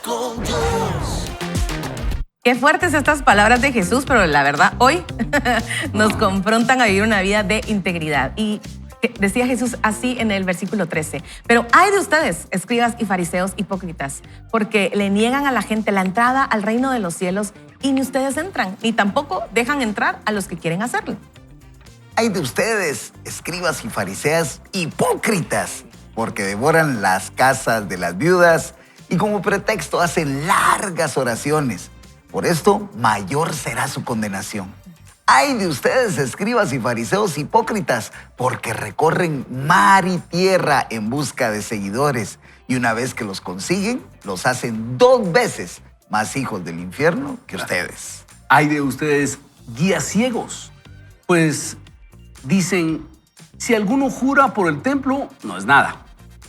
con Dios. Qué fuertes estas palabras de Jesús, pero la verdad hoy nos confrontan a vivir una vida de integridad. Y decía Jesús así en el versículo 13, pero ay de ustedes, escribas y fariseos hipócritas, porque le niegan a la gente la entrada al reino de los cielos y ni ustedes entran, ni tampoco dejan entrar a los que quieren hacerlo. Ay de ustedes, escribas y fariseas hipócritas, porque devoran las casas de las viudas y como pretexto hacen largas oraciones. Por esto, mayor será su condenación. Ay de ustedes, escribas y fariseos hipócritas, porque recorren mar y tierra en busca de seguidores, y una vez que los consiguen, los hacen 2 veces más hijos del infierno que ustedes. Ay de ustedes, guías ciegos, pues dicen, si alguno jura por el templo, no es nada.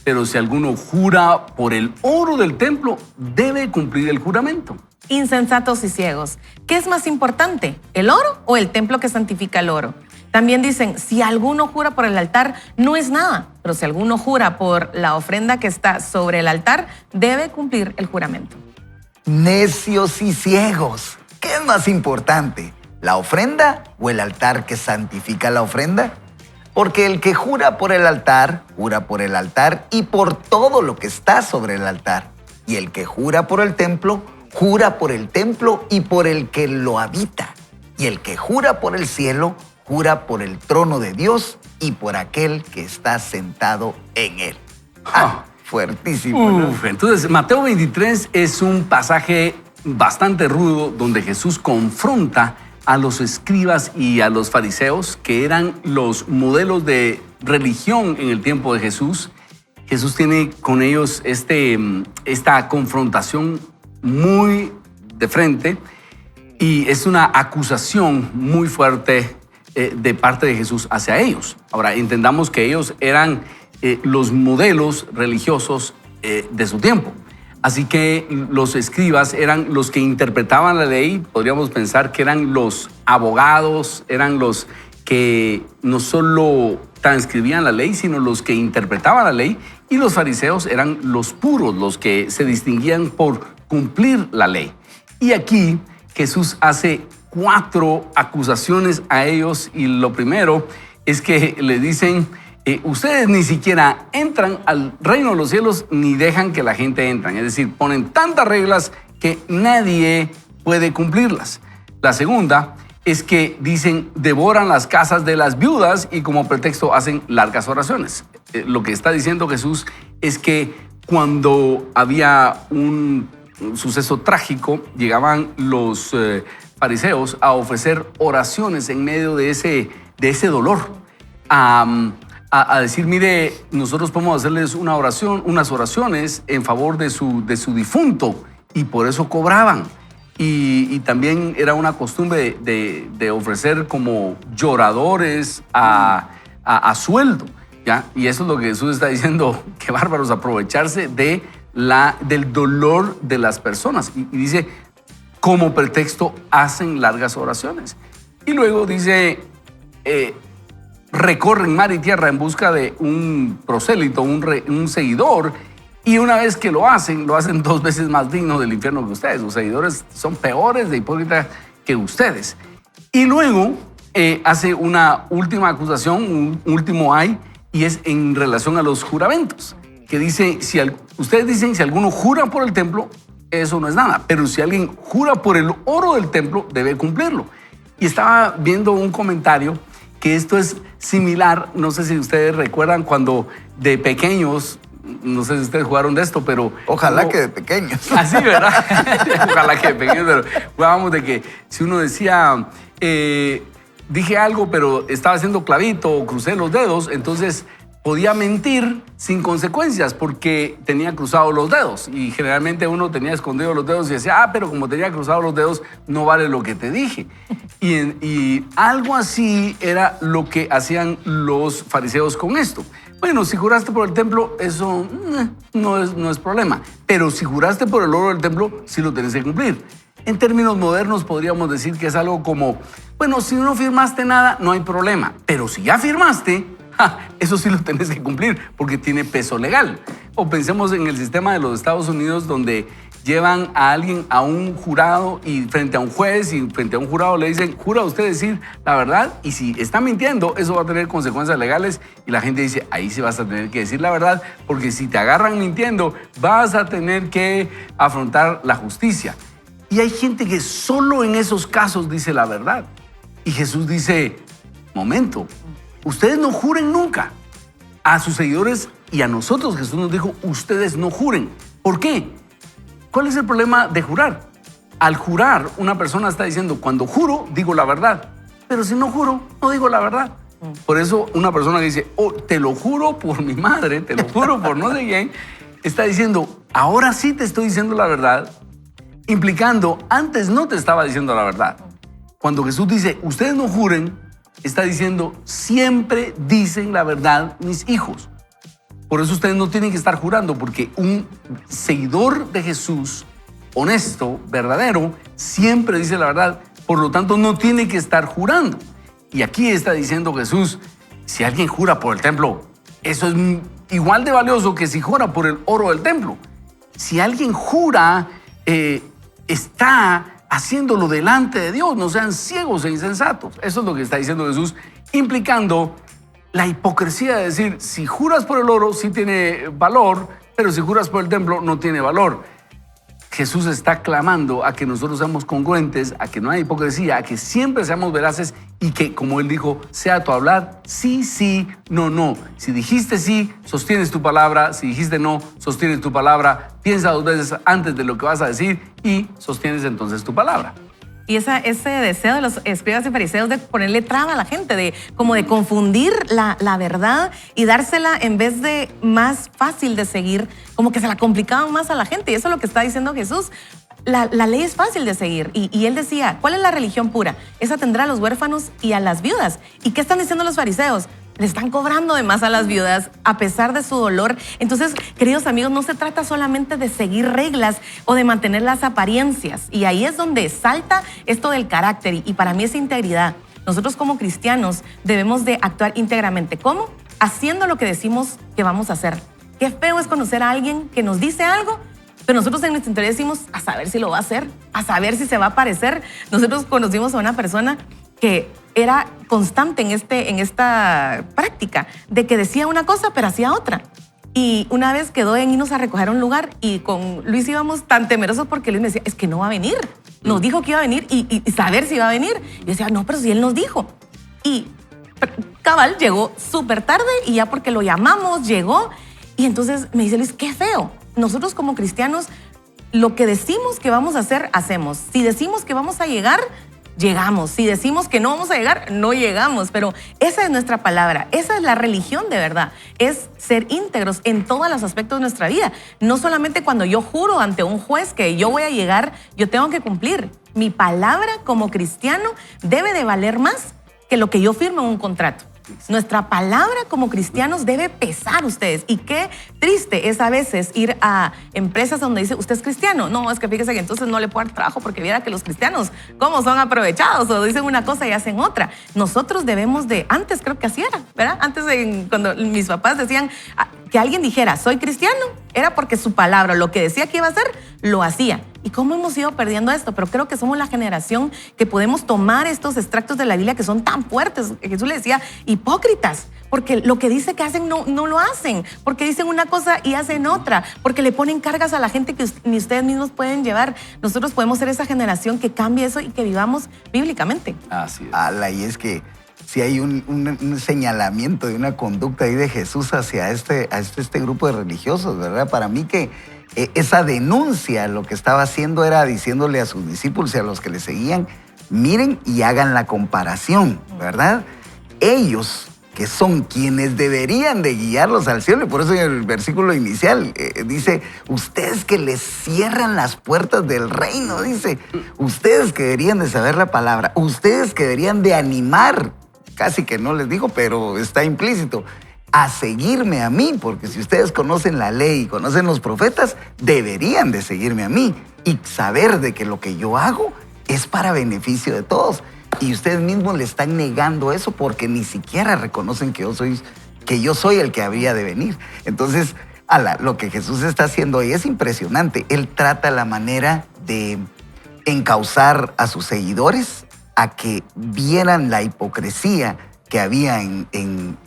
Pero si alguno jura por el oro del templo, debe cumplir el juramento. Insensatos y ciegos, ¿qué es más importante, el oro o el templo que santifica el oro? También dicen, si alguno jura por el altar, no es nada. Pero si alguno jura por la ofrenda que está sobre el altar, debe cumplir el juramento. Necios y ciegos, ¿qué es más importante, la ofrenda o el altar que santifica la ofrenda? Porque el que jura por el altar y por todo lo que está sobre el altar. Y el que jura por el templo y por el que lo habita. Y el que jura por el cielo, jura por el trono de Dios y por aquel que está sentado en él. Fuertísimo, ¿no? Entonces, Mateo 23 es un pasaje bastante rudo donde Jesús confronta a los escribas y a los fariseos, que eran los modelos de religión en el tiempo de Jesús. Jesús tiene con ellos esta confrontación muy de frente y es una acusación muy fuerte de parte de Jesús hacia ellos. Ahora, entendamos que ellos eran los modelos religiosos de su tiempo. Así que los escribas eran los que interpretaban la ley. Podríamos pensar que eran los abogados, eran los que no solo transcribían la ley, sino los que interpretaban la ley. Y los fariseos eran los puros, los que se distinguían por cumplir la ley. Y aquí Jesús hace 4 acusaciones a ellos. Y lo primero es que le dicen, ustedes ni siquiera entran al reino de los cielos ni dejan que la gente entre. Es decir, ponen tantas reglas que nadie puede cumplirlas. La segunda es que dicen, devoran las casas de las viudas y como pretexto hacen largas oraciones. Lo que está diciendo Jesús es que cuando había un suceso trágico, llegaban los fariseos a ofrecer oraciones en medio de ese dolor. A decir, mire, nosotros podemos hacerles unas oraciones en favor de su difunto, y por eso cobraban. Y también era una costumbre de ofrecer como lloradores a sueldo, ¿ya? Y eso es lo que Jesús está diciendo, qué bárbaros, aprovecharse del dolor de las personas. Y dice, como pretexto hacen largas oraciones. Y luego dice, recorren mar y tierra en busca de un prosélito, un seguidor, y una vez que lo hacen 2 veces más digno del infierno que ustedes. Los seguidores son peores de hipócritas que ustedes. Y luego hace una última acusación, un último ay, y es en relación a los juramentos, que dice, ustedes dicen, si alguno jura por el templo, eso no es nada, pero si alguien jura por el oro del templo, debe cumplirlo. Y estaba viendo un comentario que esto es similar, no sé si ustedes recuerdan cuando de pequeños, no sé si ustedes jugaron de esto, pero... Ojalá que de pequeños. Así, ¿verdad? Ojalá que de pequeños, pero jugábamos de que si uno decía, dije algo, pero estaba haciendo clavito o crucé los dedos, entonces podía mentir sin consecuencias porque tenía cruzados los dedos. Y generalmente uno tenía escondidos los dedos y decía, pero como tenía cruzados los dedos, no vale lo que te dije. Y algo así era lo que hacían los fariseos con esto. Bueno, si juraste por el templo, eso no es problema. Pero si juraste por el oro del templo, sí lo tenés que cumplir. En términos modernos podríamos decir que es algo como, bueno, si no firmaste nada, no hay problema. Pero si ya firmaste, eso sí lo tenés que cumplir porque tiene peso legal. O pensemos en el sistema de los Estados Unidos donde llevan a alguien a un jurado y frente a un juez y frente a un jurado le dicen, jura usted decir la verdad, y si está mintiendo, eso va a tener consecuencias legales, y la gente dice, ahí sí vas a tener que decir la verdad, porque si te agarran mintiendo, vas a tener que afrontar la justicia. Y hay gente que solo en esos casos dice la verdad. Y Jesús dice, momento, ustedes no juren nunca. A sus seguidores y a nosotros Jesús nos dijo, ustedes no juren. ¿Por qué? ¿Cuál es el problema de jurar? Al jurar, una persona está diciendo, cuando juro, digo la verdad. Pero si no juro, no digo la verdad. Por eso una persona que dice, oh, te lo juro por mi madre, te lo juro por no sé quién, está diciendo, ahora sí te estoy diciendo la verdad, implicando, antes no te estaba diciendo la verdad. Cuando Jesús dice, ustedes no juren, está diciendo, siempre dicen la verdad mis hijos. Por eso ustedes no tienen que estar jurando, porque un seguidor de Jesús, honesto, verdadero, siempre dice la verdad. Por lo tanto, no tiene que estar jurando. Y aquí está diciendo Jesús, si alguien jura por el templo, eso es igual de valioso que si jura por el oro del templo. Si alguien jura, está haciéndolo delante de Dios. No sean ciegos e insensatos. Eso es lo que está diciendo Jesús, implicando la hipocresía de decir, si juras por el oro, sí tiene valor, pero si juras por el templo, no tiene valor. Jesús está clamando a que nosotros seamos congruentes, a que no haya hipocresía, a que siempre seamos veraces y que, como él dijo, sea tu hablar sí, sí, no, no. Si dijiste sí, sostienes tu palabra. Si dijiste no, sostienes tu palabra. Piensa 2 veces antes de lo que vas a decir y sostienes entonces tu palabra. Y ese deseo de los escribas y fariseos de ponerle traba a la gente, como de confundir la verdad y dársela en vez de más fácil de seguir, como que se la complicaban más a la gente. Y eso es lo que está diciendo Jesús. La ley es fácil de seguir. Y él decía, ¿cuál es la religión pura? Esa tendrá a los huérfanos y a las viudas. ¿Y qué están diciendo los fariseos? Le están cobrando de más a las viudas a pesar de su dolor. Entonces, queridos amigos, no se trata solamente de seguir reglas o de mantener las apariencias. Y ahí es donde salta esto del carácter y para mí es integridad. Nosotros como cristianos debemos de actuar íntegramente. ¿Cómo? Haciendo lo que decimos que vamos a hacer. Qué feo es conocer a alguien que nos dice algo, pero nosotros en nuestro interés decimos a saber si lo va a hacer, a saber si se va a parecer. Nosotros conocimos a una persona que era constante en esta práctica de que decía una cosa pero hacía otra. Y una vez quedó en irnos a recoger a un lugar y con Luis íbamos tan temerosos porque Luis me decía, es que no va a venir. Nos dijo que iba a venir y saber si iba a venir. Y yo decía, no, pero si él nos dijo. Y cabal llegó súper tarde y ya porque lo llamamos, llegó. Y entonces me dice Luis, qué feo. Nosotros como cristianos, lo que decimos que vamos a hacer, hacemos. Si decimos que vamos a llegar, llegamos. Si decimos que no vamos a llegar, no llegamos. Pero esa es nuestra palabra. Esa es la religión de verdad. Es ser íntegros en todos los aspectos de nuestra vida. No solamente cuando yo juro ante un juez que yo voy a llegar, yo tengo que cumplir. Mi palabra como cristiano debe de valer más que lo que yo firmo en un contrato. Nuestra palabra como cristianos debe pesar, ustedes. Y qué triste es a veces ir a empresas donde dice, ¿usted es cristiano? No, es que fíjese que entonces no le puedo dar trabajo porque viera que los cristianos cómo son aprovechados o dicen una cosa y hacen otra. Nosotros debemos de, antes creo que así era, ¿verdad? Antes cuando mis papás decían que alguien dijera, soy cristiano, era porque su palabra, lo que decía que iba a hacer, lo hacía. ¿Y cómo hemos ido perdiendo esto? Pero creo que somos la generación que podemos tomar estos extractos de la Biblia que son tan fuertes. Jesús le decía, hipócritas, porque lo que dice que hacen no lo hacen, porque dicen una cosa y hacen otra, porque le ponen cargas a la gente que ni ustedes mismos pueden llevar. Nosotros podemos ser esa generación que cambie eso y que vivamos bíblicamente. Así es. Y es que si hay un señalamiento de una conducta ahí de Jesús hacia este grupo de religiosos, ¿verdad? Para mí que esa denuncia lo que estaba haciendo era diciéndole a sus discípulos y a los que le seguían, miren y hagan la comparación, ¿verdad? Ellos, que son quienes deberían de guiarlos al cielo, y por eso en el versículo inicial dice, ustedes que les cierran las puertas del reino, dice, ustedes que deberían de saber la palabra, ustedes que deberían de animar, casi que no les digo, pero está implícito, a seguirme a mí, porque si ustedes conocen la ley y conocen los profetas, deberían de seguirme a mí y saber de que lo que yo hago es para beneficio de todos. Y ustedes mismos le están negando eso porque ni siquiera reconocen que yo soy el que habría de venir. Entonces, Lo que Jesús está haciendo hoy es impresionante. Él trata la manera de encauzar a sus seguidores a que vieran la hipocresía que había en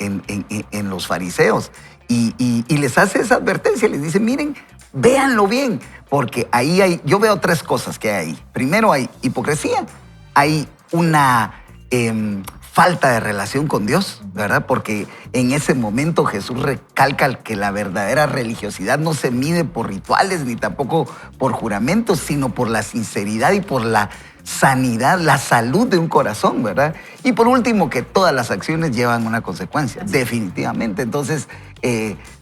los fariseos. Y les hace esa advertencia, les dice, miren, véanlo bien, porque ahí yo veo tres cosas que hay ahí. Primero hay hipocresía, hay una falta de relación con Dios, ¿verdad? Porque en ese momento Jesús recalca que la verdadera religiosidad no se mide por rituales ni tampoco por juramentos, sino por la sinceridad y por la sanidad, la salud de un corazón, ¿verdad? Y por último, que todas las acciones llevan una consecuencia, definitivamente. Entonces,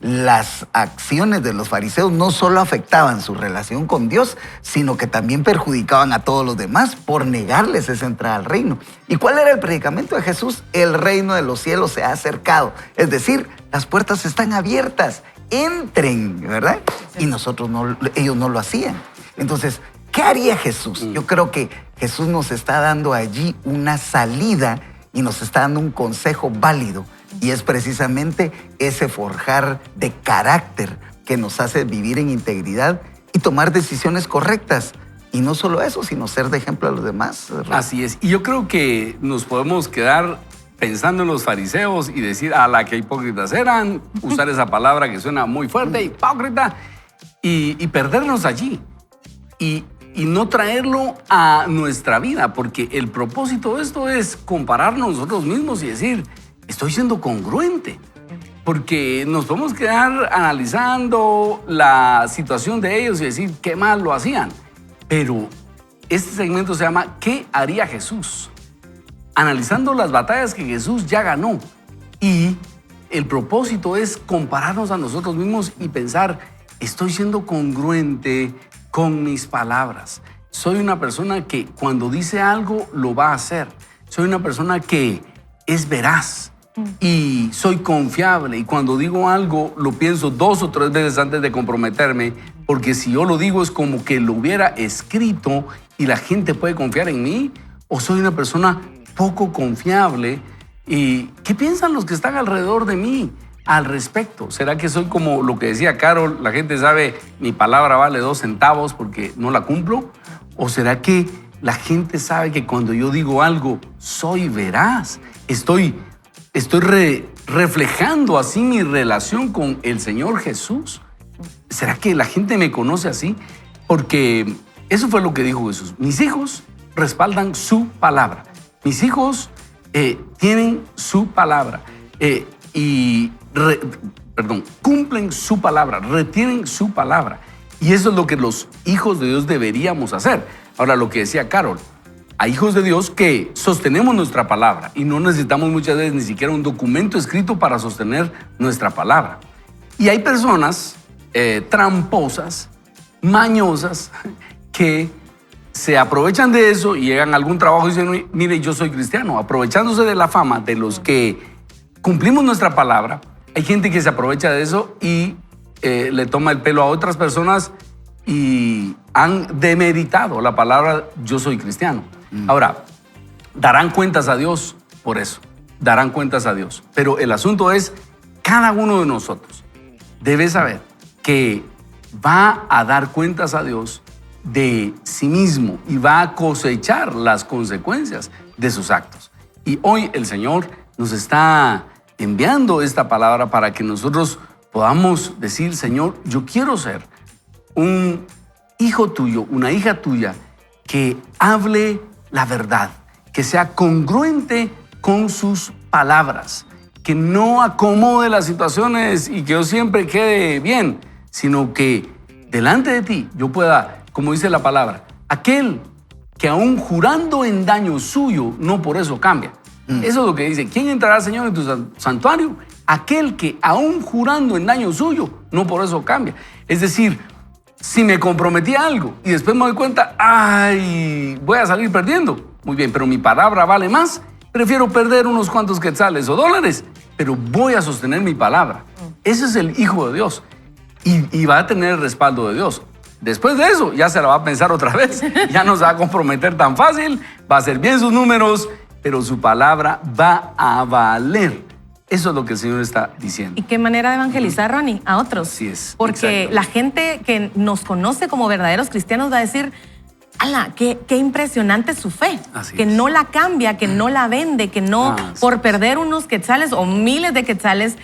las acciones de los fariseos no solo afectaban su relación con Dios, sino que también perjudicaban a todos los demás por negarles esa entrada al reino. ¿Y cuál era el predicamento de Jesús? El reino de los cielos se ha acercado. Es decir, las puertas están abiertas, entren, ¿verdad? Y ellos no lo hacían. Entonces, ¿qué haría Jesús? Yo creo que Jesús nos está dando allí una salida y nos está dando un consejo válido. Y es precisamente ese forjar de carácter que nos hace vivir en integridad y tomar decisiones correctas. Y no solo eso, sino ser de ejemplo a los demás. Así es. Y yo creo que nos podemos quedar pensando en los fariseos y decir, a la que hipócritas eran, usar esa palabra que suena muy fuerte, hipócrita, y perdernos allí. Y no traerlo a nuestra vida, porque el propósito de esto es compararnos nosotros mismos y decir, estoy siendo congruente, porque nos podemos quedar analizando la situación de ellos y decir qué mal lo hacían. Pero este segmento se llama ¿qué haría Jesús? Analizando las batallas que Jesús ya ganó. Y el propósito es compararnos a nosotros mismos y pensar, estoy siendo congruente con mis palabras. Soy una persona que cuando dice algo lo va a hacer. Soy una persona que es veraz y soy confiable. Y cuando digo algo lo pienso 2 o 3 veces antes de comprometerme, porque si yo lo digo es como que lo hubiera escrito y la gente puede confiar en mí. O soy una persona poco confiable. ¿Y qué piensan los que están alrededor de mí al respecto? ¿Será que soy como lo que decía Carol? La gente sabe, mi palabra vale 2 centavos porque no la cumplo. ¿O será que la gente sabe que cuando yo digo algo, soy veraz? Estoy reflejando así mi relación con el Señor Jesús. ¿Será que la gente me conoce así? Porque eso fue lo que dijo Jesús. Mis hijos respaldan su palabra. Mis hijos tienen su palabra. Cumplen su palabra, retienen su palabra. Y eso es lo que los hijos de Dios deberíamos hacer. Ahora, lo que decía Carol, hay hijos de Dios que sostenemos nuestra palabra y no necesitamos muchas veces ni siquiera un documento escrito para sostener nuestra palabra. Y hay personas tramposas, mañosas, que se aprovechan de eso y llegan a algún trabajo y dicen, mire, yo soy cristiano, aprovechándose de la fama de los que cumplimos nuestra palabra. Hay gente que se aprovecha de eso y le toma el pelo a otras personas y han demeritado la palabra yo soy cristiano. Ahora, darán cuentas a Dios por eso, darán cuentas a Dios. Pero el asunto es, cada uno de nosotros debe saber que va a dar cuentas a Dios de sí mismo y va a cosechar las consecuencias de sus actos. Y hoy el Señor nos está enviando esta palabra para que nosotros podamos decir, Señor, yo quiero ser un hijo tuyo, una hija tuya que hable la verdad, que sea congruente con sus palabras, que no acomode las situaciones y que yo siempre quede bien, sino que delante de ti yo pueda, como dice la palabra, aquel que aún jurando en daño suyo, no por eso cambia. Eso es lo que dice. ¿Quién entrará, Señor, en tu santuario? Aquel que aún jurando en daño suyo, no por eso cambia. Es decir, si me comprometí a algo y después me doy cuenta, ay, voy a salir perdiendo. Muy bien, pero mi palabra vale más. Prefiero perder unos cuantos quetzales o dólares, pero voy a sostener mi palabra. Ese es el Hijo de Dios y va a tener el respaldo de Dios. Después de eso, ya se la va a pensar otra vez. Ya no se va a comprometer tan fácil, va a hacer bien sus números, pero su palabra va a valer. Eso es lo que el Señor está diciendo. ¿Y qué manera de evangelizar, Ronnie? A otros. Así es. Porque Exacto. la gente que nos conoce como verdaderos cristianos va a decir, ¡ala! Qué impresionante su fe! Así que es. no la cambia, que no la vende, que no por perder unos quetzales o miles de quetzales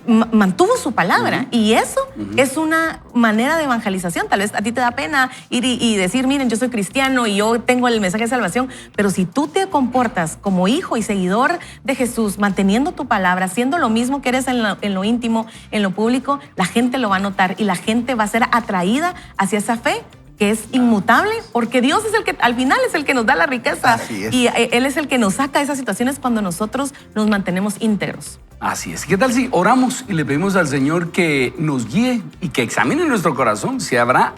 mantuvo su palabra. Y eso es una manera de evangelización. Tal vez a ti te da pena ir y decir, miren, yo soy cristiano y yo tengo el mensaje de salvación, pero si tú te comportas como hijo y seguidor de Jesús, manteniendo tu palabra, haciendo lo mismo que eres en lo íntimo, en lo público, la gente lo va a notar y la gente va a ser atraída hacia esa fe que es inmutable, porque Dios es el que al final es el que nos da la riqueza. Así es. Y Él es el que nos saca de esas situaciones cuando nosotros nos mantenemos íntegros. Así es. ¿Qué tal si oramos y le pedimos al Señor que nos guíe y que examine nuestro corazón si habrá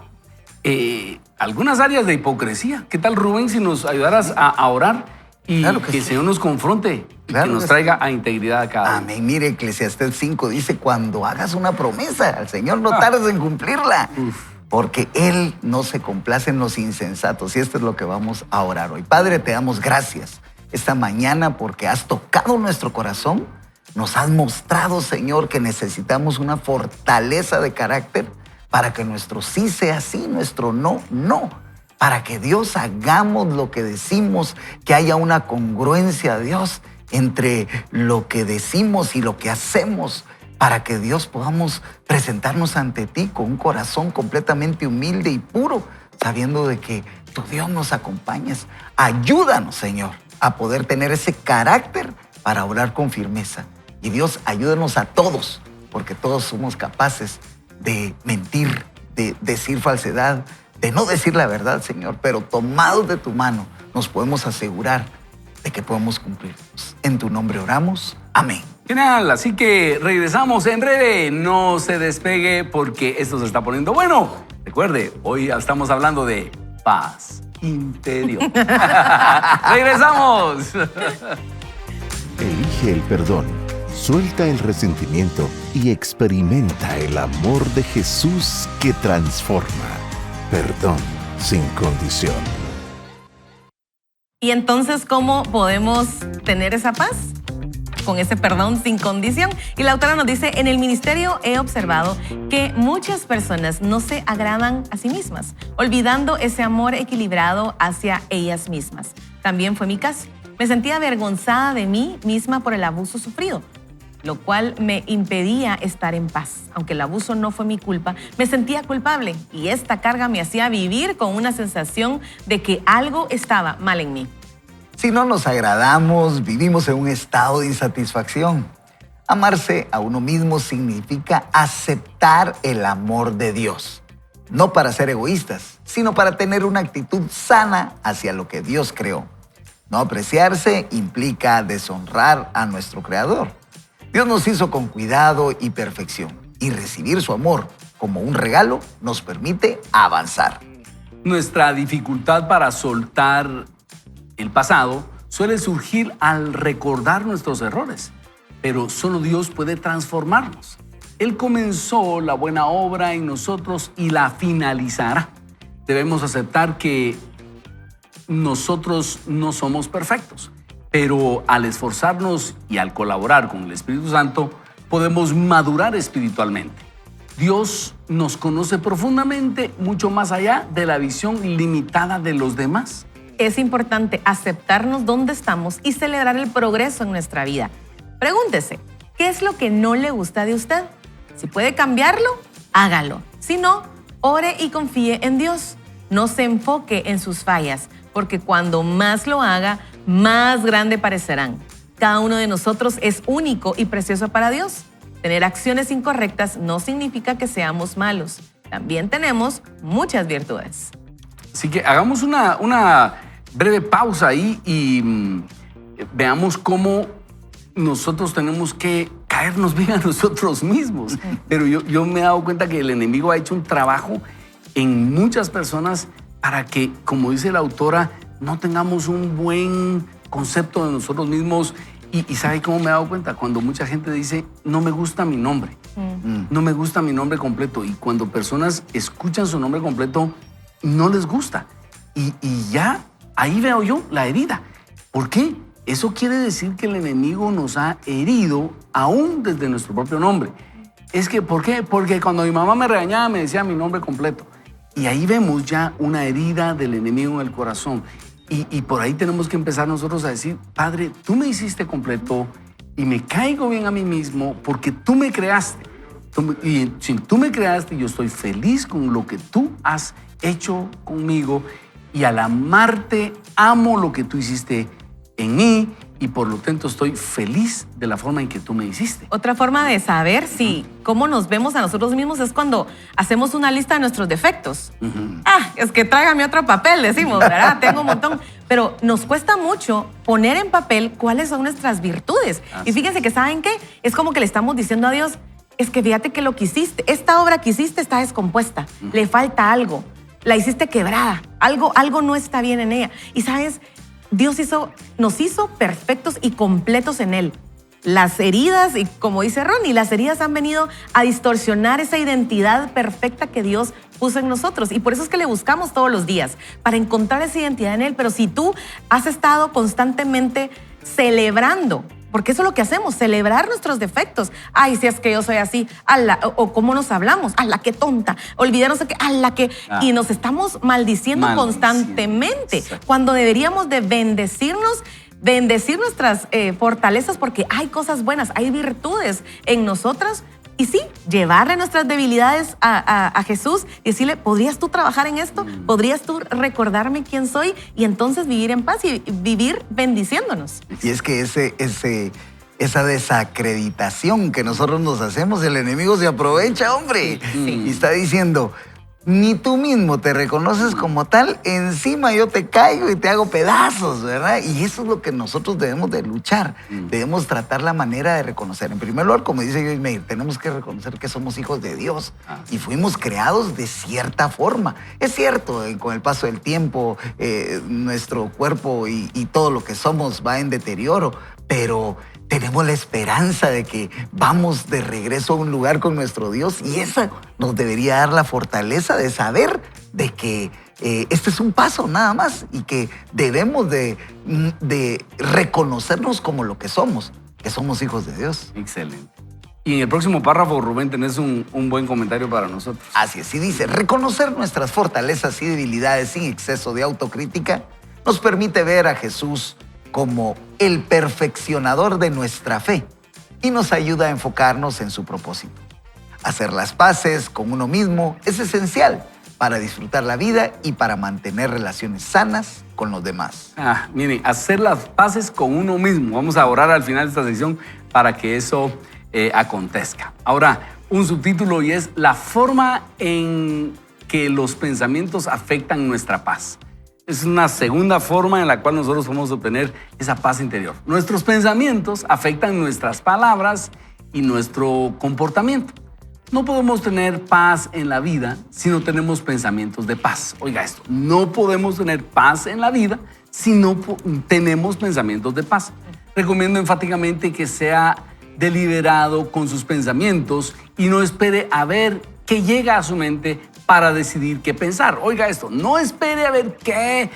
algunas áreas de hipocresía? ¿Qué tal, Rubén, si nos ayudaras a orar y Claro que que el sí. Señor nos confronte y Claro que nos que traiga a integridad a cada uno? Amén. Mire, Eclesiastés 5 dice, cuando hagas una promesa al Señor, no tardes en cumplirla. Porque Él no se complace en los insensatos. Y esto es lo que vamos a orar hoy. Padre, te damos gracias esta mañana porque has tocado nuestro corazón. Nos has mostrado, Señor, que necesitamos una fortaleza de carácter para que nuestro sí sea sí, nuestro no, no. Para que Dios hagamos lo que decimos, que haya una congruencia, Dios, entre lo que decimos y lo que hacemos, para que Dios podamos presentarnos ante ti con un corazón completamente humilde y puro, sabiendo de que tu Dios nos acompañas. Ayúdanos, Señor, a poder tener ese carácter para orar con firmeza. Y Dios, ayúdanos a todos, porque todos somos capaces de mentir, de decir falsedad, de no decir la verdad, Señor, pero tomados de tu mano nos podemos asegurar de que podemos cumplir. En tu nombre oramos. Amén. Genial, así que regresamos en breve. No se despegue porque esto se está poniendo bueno. Recuerde, hoy estamos hablando de paz interior. ¡Regresamos! Elige el perdón, suelta el resentimiento y experimenta el amor de Jesús que transforma. Perdón sin condición. Y entonces, ¿cómo podemos tener esa paz? Con ese perdón sin condición. Y la autora nos dice, en el ministerio he observado que muchas personas no se agradan a sí mismas, olvidando ese amor equilibrado hacia ellas mismas. También fue mi caso. Me sentía avergonzada de mí misma por el abuso sufrido, lo cual me impedía estar en paz. Aunque el abuso no fue mi culpa, me sentía culpable y esta carga me hacía vivir con una sensación de que algo estaba mal en mí. Si no nos agradamos, vivimos en un estado de insatisfacción. Amarse a uno mismo significa aceptar el amor de Dios. No para ser egoístas, sino para tener una actitud sana hacia lo que Dios creó. No apreciarse implica deshonrar a nuestro Creador. Dios nos hizo con cuidado y perfección, y recibir su amor como un regalo nos permite avanzar. Nuestra dificultad para soltar el pasado suele surgir al recordar nuestros errores, pero solo Dios puede transformarnos. Él comenzó la buena obra en nosotros y la finalizará. Debemos aceptar que nosotros no somos perfectos, pero al esforzarnos y al colaborar con el Espíritu Santo, podemos madurar espiritualmente. Dios nos conoce profundamente, mucho más allá de la visión limitada de los demás. Es importante aceptarnos donde estamos y celebrar el progreso en nuestra vida. Pregúntese, ¿qué es lo que no le gusta de usted? Si puede cambiarlo, hágalo. Si no, ore y confíe en Dios. No se enfoque en sus fallas, porque cuando más lo haga, más grande parecerán. Cada uno de nosotros es único y precioso para Dios. Tener acciones incorrectas no significa que seamos malos. También tenemos muchas virtudes. Así que hagamos una breve pausa ahí y veamos cómo nosotros tenemos que caernos bien a nosotros mismos. Pero yo me he dado cuenta que el enemigo ha hecho un trabajo en muchas personas para que, como dice la autora, no tengamos un buen concepto de nosotros mismos. Y ¿sabe cómo me he dado cuenta? Cuando mucha gente dice, no me gusta mi nombre, no me gusta mi nombre completo. Y cuando personas escuchan su nombre completo, no les gusta. Y ya ahí veo yo la herida. ¿Por qué? eso quiere decir que el enemigo nos ha herido aún desde nuestro propio nombre. Es que, ¿por qué? Porque cuando mi mamá me regañaba me decía mi nombre completo. Y ahí vemos ya una herida del enemigo en el corazón. Y por ahí tenemos que empezar nosotros a decir, Padre, tú me hiciste completo y me caigo bien a mí mismo porque tú me creaste. Y si tú me creaste, yo estoy feliz con lo que tú has hecho conmigo. Y al amarte, amo lo que tú hiciste en mí y por lo tanto estoy feliz de la forma en que tú me hiciste. Otra forma de saber si cómo nos vemos a nosotros mismos es cuando hacemos una lista de nuestros defectos. Es que tráigame otro papel, decimos, ¿verdad? Tengo un montón. Pero nos cuesta mucho poner en papel cuáles son nuestras virtudes. Y fíjense que, ¿saben qué? Es como que le estamos diciendo a Dios, es que fíjate que lo que hiciste, esta obra que hiciste está descompuesta, le falta algo, la hiciste quebrada, algo no está bien en ella. Y ¿sabes? Dios nos hizo perfectos y completos en Él. Las heridas, y como dice Ronnie, las heridas han venido a distorsionar esa identidad perfecta que Dios puso en nosotros. Y por eso es que le buscamos todos los días, para encontrar esa identidad en Él. Pero si tú has estado constantemente celebrando, porque eso es lo que hacemos, celebrar nuestros defectos. Ay, si es que yo soy así, o cómo nos hablamos, ¡ala, qué tonta! Olvidarnos de que, ¡ala, qué! Y nos estamos maldiciendo constantemente, cuando deberíamos de bendecir nuestras fortalezas, porque hay cosas buenas, hay virtudes en nosotras. Y sí, llevarle nuestras debilidades a Jesús y decirle, ¿podrías tú trabajar en esto? ¿Podrías tú recordarme quién soy? Y entonces vivir en paz y vivir bendiciéndonos. Y es que esa desacreditación que nosotros nos hacemos, el enemigo se aprovecha, hombre. Sí. Y está diciendo, ni tú mismo te reconoces como tal, encima yo te caigo y te hago pedazos, ¿verdad? Y eso es lo que nosotros debemos de luchar. Debemos tratar la manera de reconocer. En primer lugar, como dice Joyce Meyer, tenemos que reconocer que somos hijos de Dios y fuimos creados de cierta forma. Es cierto, con el paso del tiempo, nuestro cuerpo y todo lo que somos va en deterioro, pero tenemos la esperanza de que vamos de regreso a un lugar con nuestro Dios y esa nos debería dar la fortaleza de saber de que este es un paso nada más y que debemos de reconocernos como lo que somos hijos de Dios. Excelente. Y en el próximo párrafo, Rubén, tenés un buen comentario para nosotros. Así es, y dice, reconocer nuestras fortalezas y debilidades sin exceso de autocrítica nos permite ver a Jesús como el perfeccionador de nuestra fe y nos ayuda a enfocarnos en su propósito. Hacer las paces con uno mismo es esencial para disfrutar la vida y para mantener relaciones sanas con los demás. Miren, hacer las paces con uno mismo. Vamos a orar al final de esta sección para que eso acontezca. Ahora, un subtítulo y es la forma en que los pensamientos afectan nuestra paz. Es una segunda forma en la cual nosotros podemos obtener esa paz interior. Nuestros pensamientos afectan nuestras palabras y nuestro comportamiento. No podemos tener paz en la vida si no tenemos pensamientos de paz. Oiga esto, no podemos tener paz en la vida si no tenemos pensamientos de paz. Recomiendo enfáticamente que sea deliberado con sus pensamientos y no espere a ver qué llega a su mente para decidir qué pensar. Oiga esto, no espere a ver qué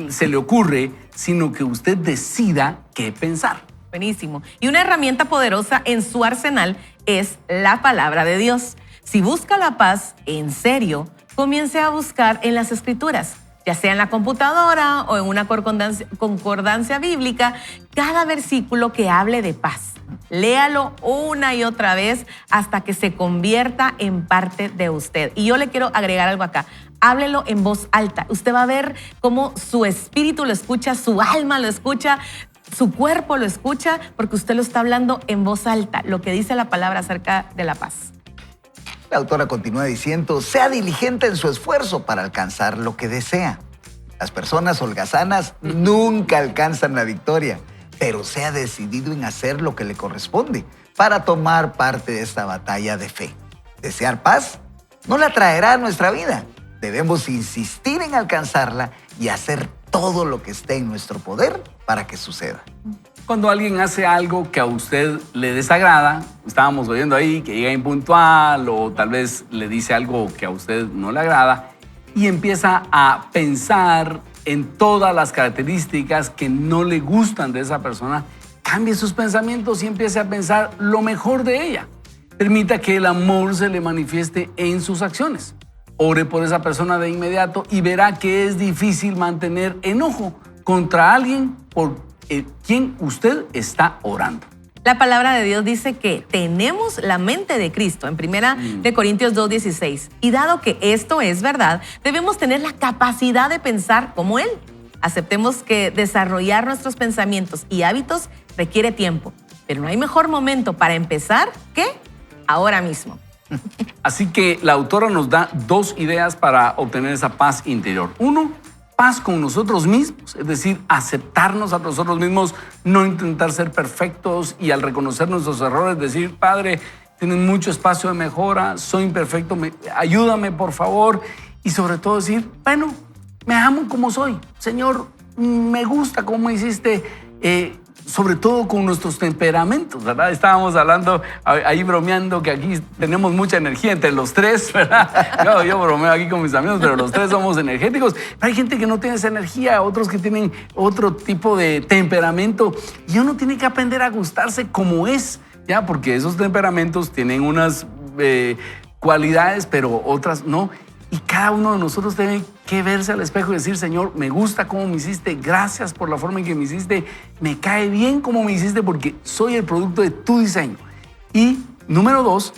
se le ocurre, sino que usted decida qué pensar. Buenísimo. Y una herramienta poderosa en su arsenal es la palabra de Dios. Si busca la paz en serio, comience a buscar en las Escrituras, ya sea en la computadora o en una concordancia bíblica, cada versículo que hable de paz. Léalo una y otra vez hasta que se convierta en parte de usted. Y yo le quiero agregar algo acá. Háblelo en voz alta. Usted va a ver cómo su espíritu lo escucha, su alma lo escucha, su cuerpo lo escucha, porque usted lo está hablando en voz alta, lo que dice la palabra acerca de la paz. La autora continúa diciendo, sea diligente en su esfuerzo para alcanzar lo que desea. Las personas holgazanas nunca alcanzan la victoria, pero sea decidido en hacer lo que le corresponde para tomar parte de esta batalla de fe. Desear paz no la traerá a nuestra vida. Debemos insistir en alcanzarla y hacer todo lo que esté en nuestro poder para que suceda. Cuando alguien hace algo que a usted le desagrada, estábamos oyendo ahí que llega impuntual o tal vez le dice algo que a usted no le agrada y empieza a pensar en todas las características que no le gustan de esa persona, cambie sus pensamientos y empiece a pensar lo mejor de ella. Permita que el amor se le manifieste en sus acciones. Ore por esa persona de inmediato y verá que es difícil mantener enojo contra alguien por quien usted está orando. La palabra de Dios dice que tenemos la mente de Cristo en 1 de Corintios 2:16. Y dado que esto es verdad, debemos tener la capacidad de pensar como Él. Aceptemos que desarrollar nuestros pensamientos y hábitos requiere tiempo, pero no hay mejor momento para empezar que ahora mismo. Así que la autora nos da 2 ideas para obtener esa paz interior. 1, paz con nosotros mismos, es decir, aceptarnos a nosotros mismos, no intentar ser perfectos y al reconocer nuestros errores decir, Padre, tienes mucho espacio de mejora, soy imperfecto, ayúdame por favor. Y sobre todo decir, bueno, me amo como soy. Señor, me gusta cómo hiciste, sobre todo con nuestros temperamentos, ¿verdad? Estábamos hablando ahí bromeando que aquí tenemos mucha energía entre los 3, ¿verdad? Yo bromeo aquí con mis amigos, pero los 3 somos energéticos. Pero hay gente que no tiene esa energía, otros que tienen otro tipo de temperamento. Y uno tiene que aprender a gustarse como es, ¿ya? Porque esos temperamentos tienen unas cualidades, pero otras no. Y cada uno de nosotros tiene que verse al espejo y decir, Señor, me gusta cómo me hiciste, gracias por la forma en que me hiciste, me cae bien cómo me hiciste porque soy el producto de tu diseño. Y número 2,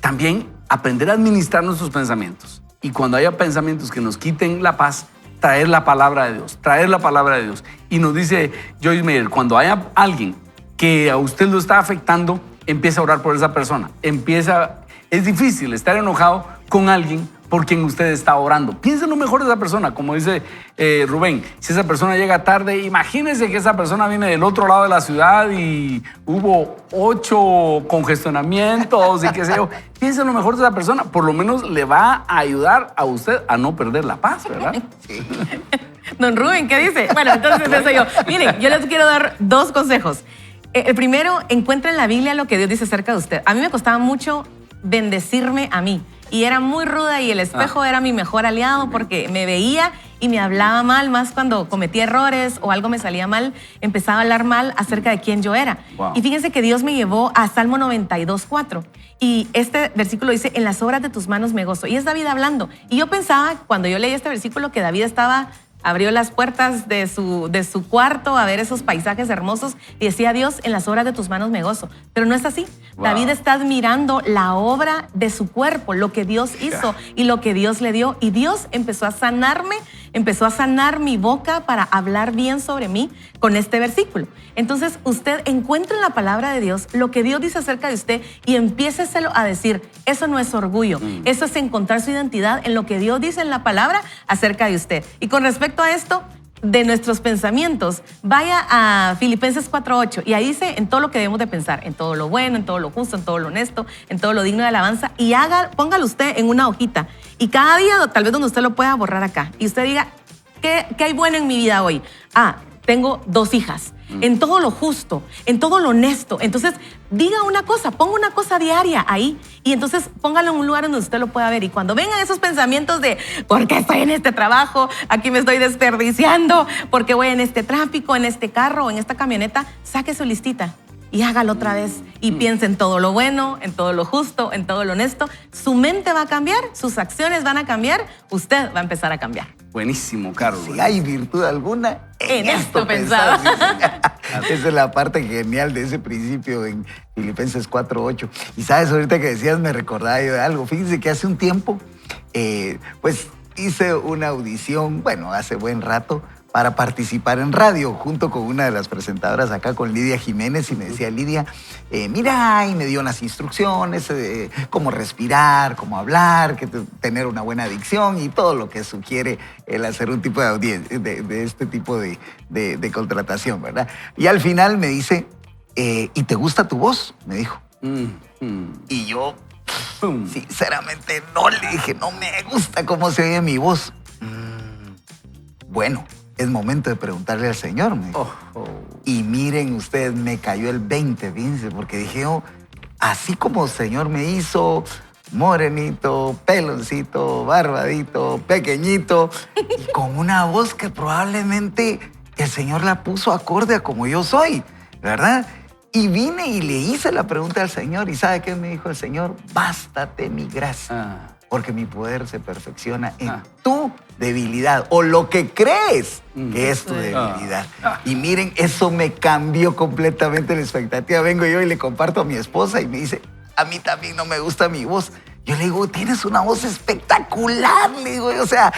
también aprender a administrar nuestros pensamientos. Y cuando haya pensamientos que nos quiten la paz, traer la palabra de Dios, traer la palabra de Dios. Y nos dice Joyce Meyer, cuando haya alguien que a usted lo está afectando, empieza a orar por esa persona. Es difícil estar enojado con alguien por quien usted está orando. Piensa lo mejor de esa persona, como dice Rubén. Si esa persona llega tarde, imagínese que esa persona viene del otro lado de la ciudad y hubo 8 congestionamientos y qué sé yo. Piensa lo mejor de esa persona. Por lo menos le va a ayudar a usted a no perder la paz, ¿verdad? Sí. Don Rubén, ¿qué dice? Bueno, entonces eso yo. Miren, yo les quiero dar 2 consejos. El primero, encuentra en la Biblia lo que Dios dice acerca de usted. A mí me costaba mucho bendecirme a mí. Y era muy ruda y el espejo era mi mejor aliado porque me veía y me hablaba mal, más cuando cometía errores o algo me salía mal, empezaba a hablar mal acerca de quién yo era. Wow. Y fíjense que Dios me llevó a Salmo 92:4 y este versículo dice, en las obras de tus manos me gozo. Y es David hablando. Y yo pensaba, cuando yo leí este versículo, que David abrió las puertas de su cuarto a ver esos paisajes hermosos y decía, Dios, en las obras de tus manos me gozo. Pero no es así. Wow. David está admirando la obra de su cuerpo, lo que Dios hizo y lo que Dios le dio. Y Dios empezó a sanarme, empezó a sanar mi boca para hablar bien sobre mí con este versículo. Entonces, usted encuentra en la palabra de Dios lo que Dios dice acerca de usted y empiéceselo a decir. Eso no es orgullo, eso es encontrar su identidad en lo que Dios dice en la palabra acerca de usted. Y con respecto a esto, de nuestros pensamientos, vaya a Filipenses 4:8 y ahí dice en todo lo que debemos de pensar, en todo lo bueno, en todo lo justo, en todo lo honesto, en todo lo digno de alabanza y póngalo usted en una hojita y cada día, tal vez donde usted lo pueda borrar acá y usted diga, ¿qué hay bueno en mi vida hoy? Tengo 2 hijas. En todo lo justo, en todo lo honesto. Entonces, diga una cosa, ponga una cosa diaria ahí y entonces póngalo en un lugar donde usted lo pueda ver. Y cuando vengan esos pensamientos de ¿por qué estoy en este trabajo? Aquí me estoy desperdiciando. ¿Por qué voy en este tráfico, en este carro o en esta camioneta? Saque su listita y hágalo otra vez y piense en todo lo bueno, en todo lo justo, en todo lo honesto. Su mente va a cambiar, sus acciones van a cambiar, usted va a empezar a cambiar. Buenísimo, Carlos. Si hay virtud alguna, en esto pensaba. Esa es la parte genial de ese principio en Filipenses 4:8. Y sabes, ahorita que decías, me recordaba yo de algo. Fíjense que hace un tiempo, pues hice una audición, bueno, hace buen rato, para participar en radio, junto con una de las presentadoras acá, con Lidia Jiménez, y me decía, Lidia, mira, y me dio unas instrucciones, cómo respirar, cómo hablar, tener una buena dicción y todo lo que sugiere el hacer un tipo de audiencia, de este tipo de contratación, ¿verdad? Y al final me dice, ¿y te gusta tu voz? Me dijo. Y yo, sinceramente, no le dije, no me gusta cómo se oye mi voz. Bueno, es momento de preguntarle al Señor, me dijo. Y miren ustedes, me cayó el 20, fíjense, porque dije, así como el Señor me hizo, morenito, peloncito, barbadito, pequeñito, y con una voz que probablemente el Señor la puso acorde a como yo soy, ¿verdad? Y vine y le hice la pregunta al Señor, y ¿sabe qué me dijo el Señor? Bástate mi gracia, porque mi poder se perfecciona en tu debilidad, o lo que crees que es tu debilidad. Y miren, eso me cambió completamente la expectativa. Vengo yo y le comparto a mi esposa y me dice, a mí también no me gusta mi voz. Yo le digo, tienes una voz espectacular, le digo, o sea,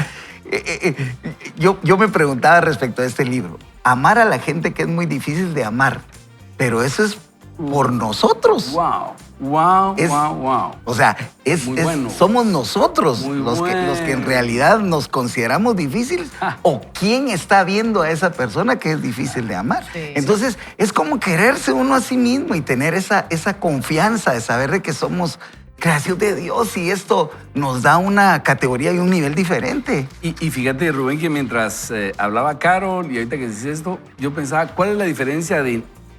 yo me preguntaba respecto a este libro, amar a la gente que es muy difícil de amar, pero eso es por nosotros. Wow. O sea, bueno. somos nosotros los que en realidad nos consideramos difíciles. ¿O quién está viendo a esa persona que es difícil de amar? Sí. Entonces, es como quererse uno a sí mismo y tener esa confianza de saber de que somos creación de Dios, y esto nos da una categoría y un nivel diferente. Y fíjate, Rubén, que mientras hablaba Carol y ahorita que dices esto, yo pensaba, ¿cuál es la diferencia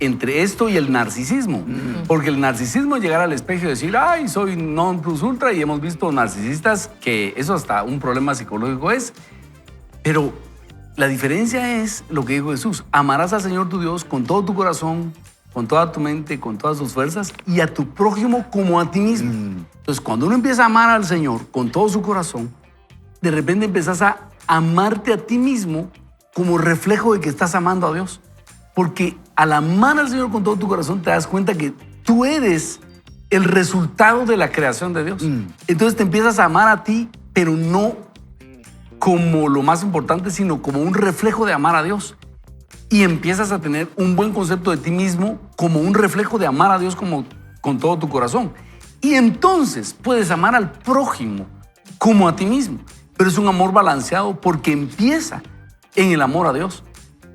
entre esto y el narcisismo? Porque el narcisismo es llegar al espejo y decir, ay, soy non plus ultra, y hemos visto narcisistas que eso hasta un problema psicológico es. Pero la diferencia es lo que dijo Jesús: amarás al Señor tu Dios con todo tu corazón, con toda tu mente, con todas tus fuerzas, y a tu prójimo como a ti mismo. Entonces, cuando uno empieza a amar al Señor con todo su corazón, de repente empiezas a amarte a ti mismo como reflejo de que estás amando a Dios. Porque al amar al Señor con todo tu corazón, te das cuenta que tú eres el resultado de la creación de Dios. Entonces te empiezas a amar a ti, pero no como lo más importante, sino como un reflejo de amar a Dios. Y empiezas a tener un buen concepto de ti mismo como un reflejo de amar a Dios con todo tu corazón. Y entonces puedes amar al prójimo como a ti mismo. Pero es un amor balanceado porque empieza en el amor a Dios.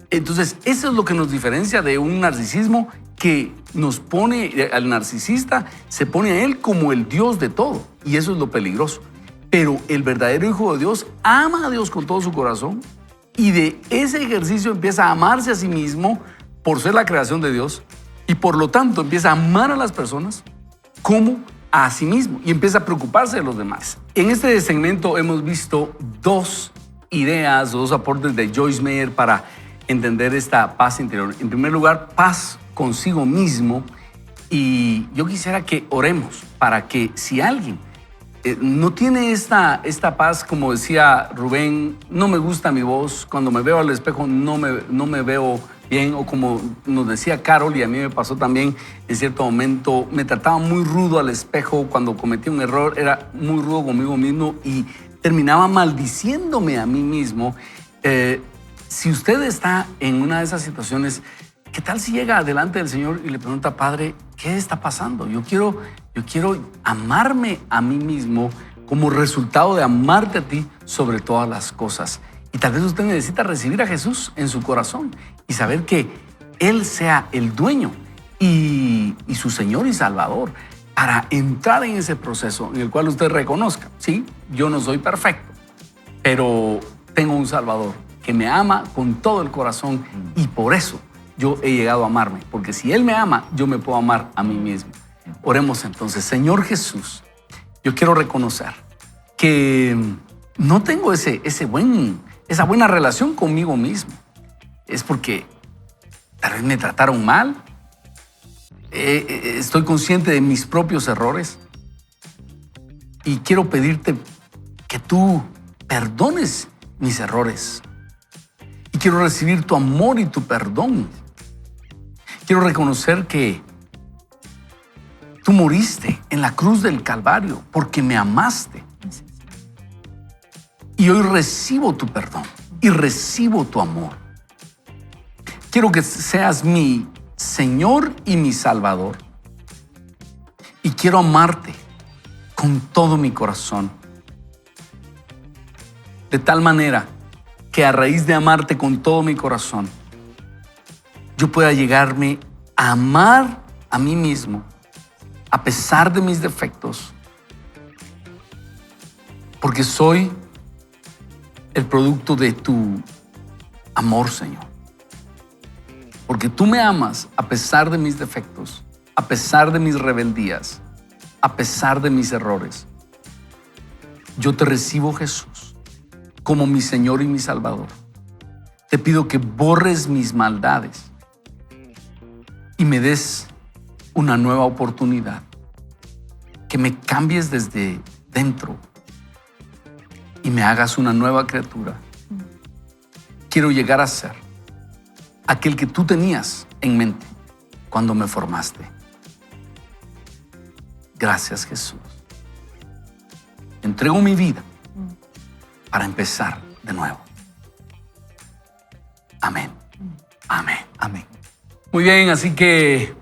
Entonces, eso es lo que nos diferencia de un narcisismo que nos pone, al narcisista se pone a él como el Dios de todo. Y eso es lo peligroso. Pero el verdadero hijo de Dios ama a Dios con todo su corazón, y de ese ejercicio empieza a amarse a sí mismo por ser la creación de Dios, y por lo tanto empieza a amar a las personas como a sí mismo y empieza a preocuparse de los demás. En este segmento hemos visto dos ideas, dos aportes de Joyce Meyer para entender esta paz interior. En primer lugar, paz consigo mismo, y yo quisiera que oremos para que si alguien no tiene esta paz, como decía Rubén, no me gusta mi voz, cuando me veo al espejo no me veo bien, o como nos decía Carol, y a mí me pasó también en cierto momento, me trataba muy rudo al espejo cuando cometí un error, era muy rudo conmigo mismo y terminaba maldiciéndome a mí mismo. Si usted está en una de esas situaciones, ¿qué tal si llega delante del Señor y le pregunta, Padre, ¿qué está pasando? Yo quiero amarme a mí mismo como resultado de amarte a ti sobre todas las cosas. Y tal vez usted necesita recibir a Jesús en su corazón y saber que Él sea el dueño y su Señor y Salvador, para entrar en ese proceso en el cual usted reconozca, sí, yo no soy perfecto, pero tengo un Salvador que me ama con todo el corazón, y por eso yo he llegado a amarme, porque si Él me ama, yo me puedo amar a mí mismo. Oremos entonces. Señor Jesús, yo quiero reconocer que no tengo esa buena relación conmigo mismo. Es porque tal vez me trataron mal, estoy consciente de mis propios errores y quiero pedirte que tú perdones mis errores. Y quiero recibir tu amor y tu perdón. Quiero reconocer que tú moriste en la cruz del Calvario porque me amaste. Y hoy recibo tu perdón y recibo tu amor. Quiero que seas mi Señor y mi Salvador. Y quiero amarte con todo mi corazón. De tal manera que a raíz de amarte con todo mi corazón, yo pueda llegarme a amar a mí mismo, a pesar de mis defectos, porque soy el producto de tu amor, Señor. Porque tú me amas a pesar de mis defectos, a pesar de mis rebeldías, a pesar de mis errores. Yo te recibo, Jesús, como mi Señor y mi Salvador. Te pido que borres mis maldades y me des una nueva oportunidad, que me cambies desde dentro y me hagas una nueva criatura. Quiero llegar a ser aquel que tú tenías en mente cuando me formaste. Gracias, Jesús. Entrego mi vida para empezar de nuevo. Amén. Amén. Amén. Muy bien, así que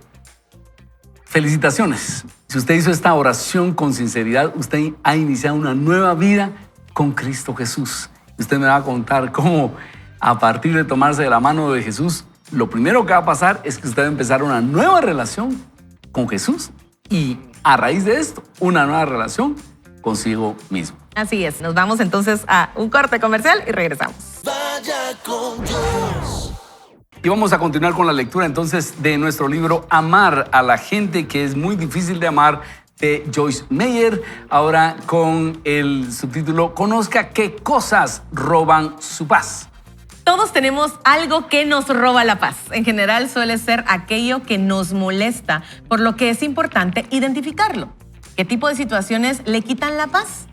felicitaciones. Si usted hizo esta oración con sinceridad, usted ha iniciado una nueva vida con Cristo Jesús. Usted me va a contar cómo, a partir de tomarse de la mano de Jesús, lo primero que va a pasar es que usted va a empezar una nueva relación con Jesús y a raíz de esto, una nueva relación consigo mismo. Así es. Nos vamos entonces a un corte comercial y regresamos. Vaya con Dios. Y vamos a continuar con la lectura entonces de nuestro libro Amar a la gente que es muy difícil de amar, de Joyce Meyer, ahora con el subtítulo Conozca qué cosas roban su paz. Todos tenemos algo que nos roba la paz. En general suele ser aquello que nos molesta, por lo que es importante identificarlo. ¿Qué tipo de situaciones le quitan la paz?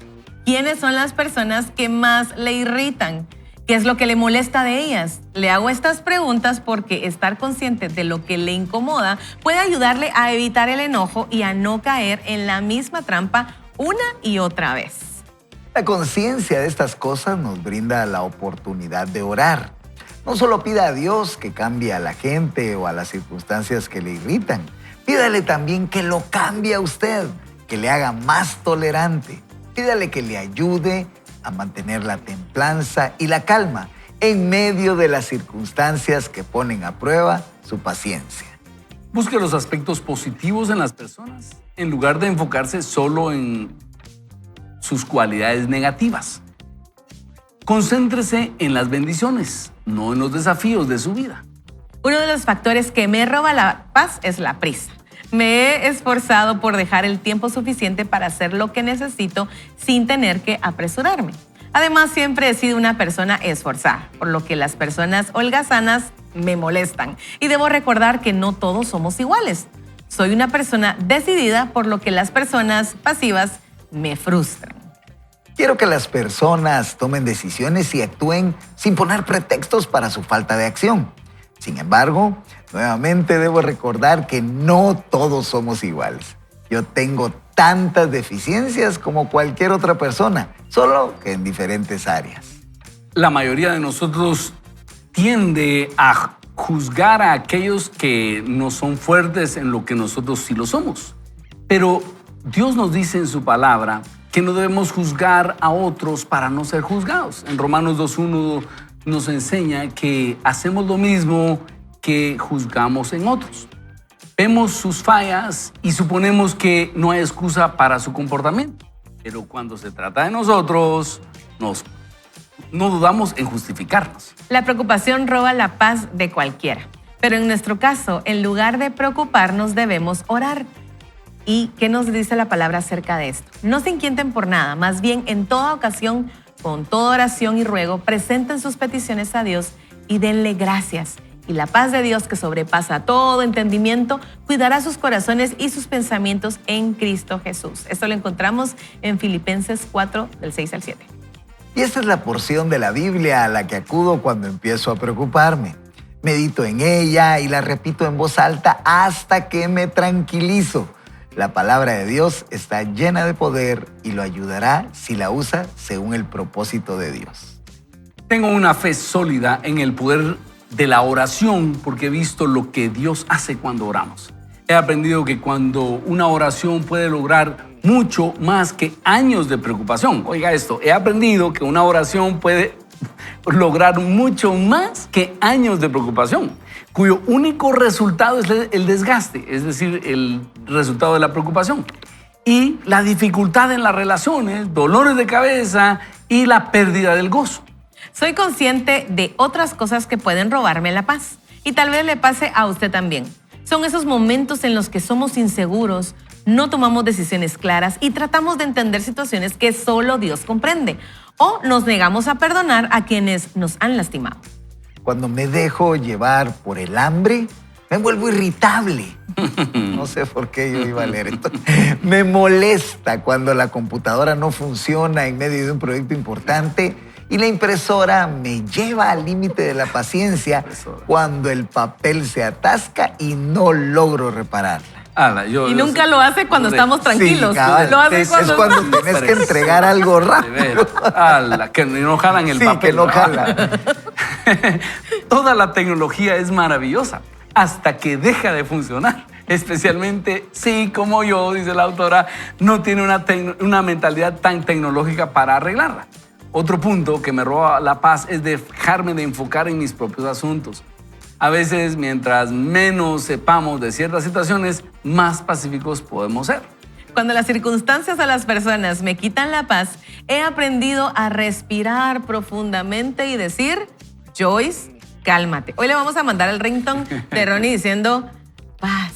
¿Quiénes son las personas que más le irritan? ¿Qué es lo que le molesta de ellas? Le hago estas preguntas porque estar consciente de lo que le incomoda puede ayudarle a evitar el enojo y a no caer en la misma trampa una y otra vez. La conciencia de estas cosas nos brinda la oportunidad de orar. No solo pida a Dios que cambie a la gente o a las circunstancias que le irritan. Pídale también que lo cambie a usted, que le haga más tolerante. Pídale que le ayude a mantener la templanza y la calma en medio de las circunstancias que ponen a prueba su paciencia. Busque los aspectos positivos en las personas en lugar de enfocarse solo en sus cualidades negativas. Concéntrese en las bendiciones, no en los desafíos de su vida. Uno de los factores que me roba la paz es la prisa. Me he esforzado por dejar el tiempo suficiente para hacer lo que necesito sin tener que apresurarme. Además, siempre he sido una persona esforzada, por lo que las personas holgazanas me molestan. Y debo recordar que no todos somos iguales. Soy una persona decidida, por lo que las personas pasivas me frustran. Quiero que las personas tomen decisiones y actúen sin poner pretextos para su falta de acción. Sin embargo, nuevamente debo recordar que no todos somos iguales. Yo tengo tantas deficiencias como cualquier otra persona, solo que en diferentes áreas. La mayoría de nosotros tiende a juzgar a aquellos que no son fuertes en lo que nosotros sí lo somos. Pero Dios nos dice en su palabra que no debemos juzgar a otros para no ser juzgados. En Romanos 2:1 nos enseña que hacemos lo mismo que juzgamos en otros. Vemos sus fallas y suponemos que no hay excusa para su comportamiento. Pero cuando se trata de nosotros, no dudamos en justificarnos. La preocupación roba la paz de cualquiera. Pero en nuestro caso, en lugar de preocuparnos, debemos orar. ¿Y qué nos dice la palabra acerca de esto? No se inquieten por nada, más bien en toda ocasión, con toda oración y ruego, presenten sus peticiones a Dios y denle gracias. Y la paz de Dios, que sobrepasa todo entendimiento, cuidará sus corazones y sus pensamientos en Cristo Jesús. Esto lo encontramos en Filipenses 4, del 6 al 7. Y esta es la porción de la Biblia a la que acudo cuando empiezo a preocuparme. Medito en ella y la repito en voz alta hasta que me tranquilizo. La palabra de Dios está llena de poder y lo ayudará si la usa según el propósito de Dios. Tengo una fe sólida en el poder de la oración porque he visto lo que Dios hace cuando oramos. He aprendido que cuando una oración puede lograr mucho más que años de preocupación. Oiga esto, he aprendido que una oración puede lograr mucho más que años de preocupación, cuyo único resultado es el desgaste, es decir, el resultado de la preocupación. Y la dificultad en las relaciones, dolores de cabeza y la pérdida del gozo. Soy consciente de otras cosas que pueden robarme la paz y tal vez le pase a usted también. Son esos momentos en los que somos inseguros, no tomamos decisiones claras y tratamos de entender situaciones que solo Dios comprende. O nos negamos a perdonar a quienes nos han lastimado. Cuando me dejo llevar por el hambre, me vuelvo irritable. No sé por qué yo iba a leer esto. Me molesta cuando la computadora no funciona en medio de un proyecto importante y la impresora me lleva al límite de la paciencia cuando el papel se atasca y no logro repararla. Y nunca lo hace cuando estamos tranquilos. Sí, cabal. Lo hace Es cuando cuando tenés que entregar algo rápido. Que no jalan el Sí, papel. que no jala. Toda la tecnología es maravillosa hasta que deja de funcionar. Especialmente si, como yo, dice la autora, no tiene una mentalidad tan tecnológica para arreglarla. Otro punto que me roba la paz es dejarme de enfocar en mis propios asuntos. A veces, mientras menos sepamos de ciertas situaciones, más pacíficos podemos ser. Cuando las circunstancias a las personas me quitan la paz, he aprendido a respirar profundamente y decir, Joyce, cálmate. Hoy le vamos a mandar el ringtone de Ronnie diciendo, paz.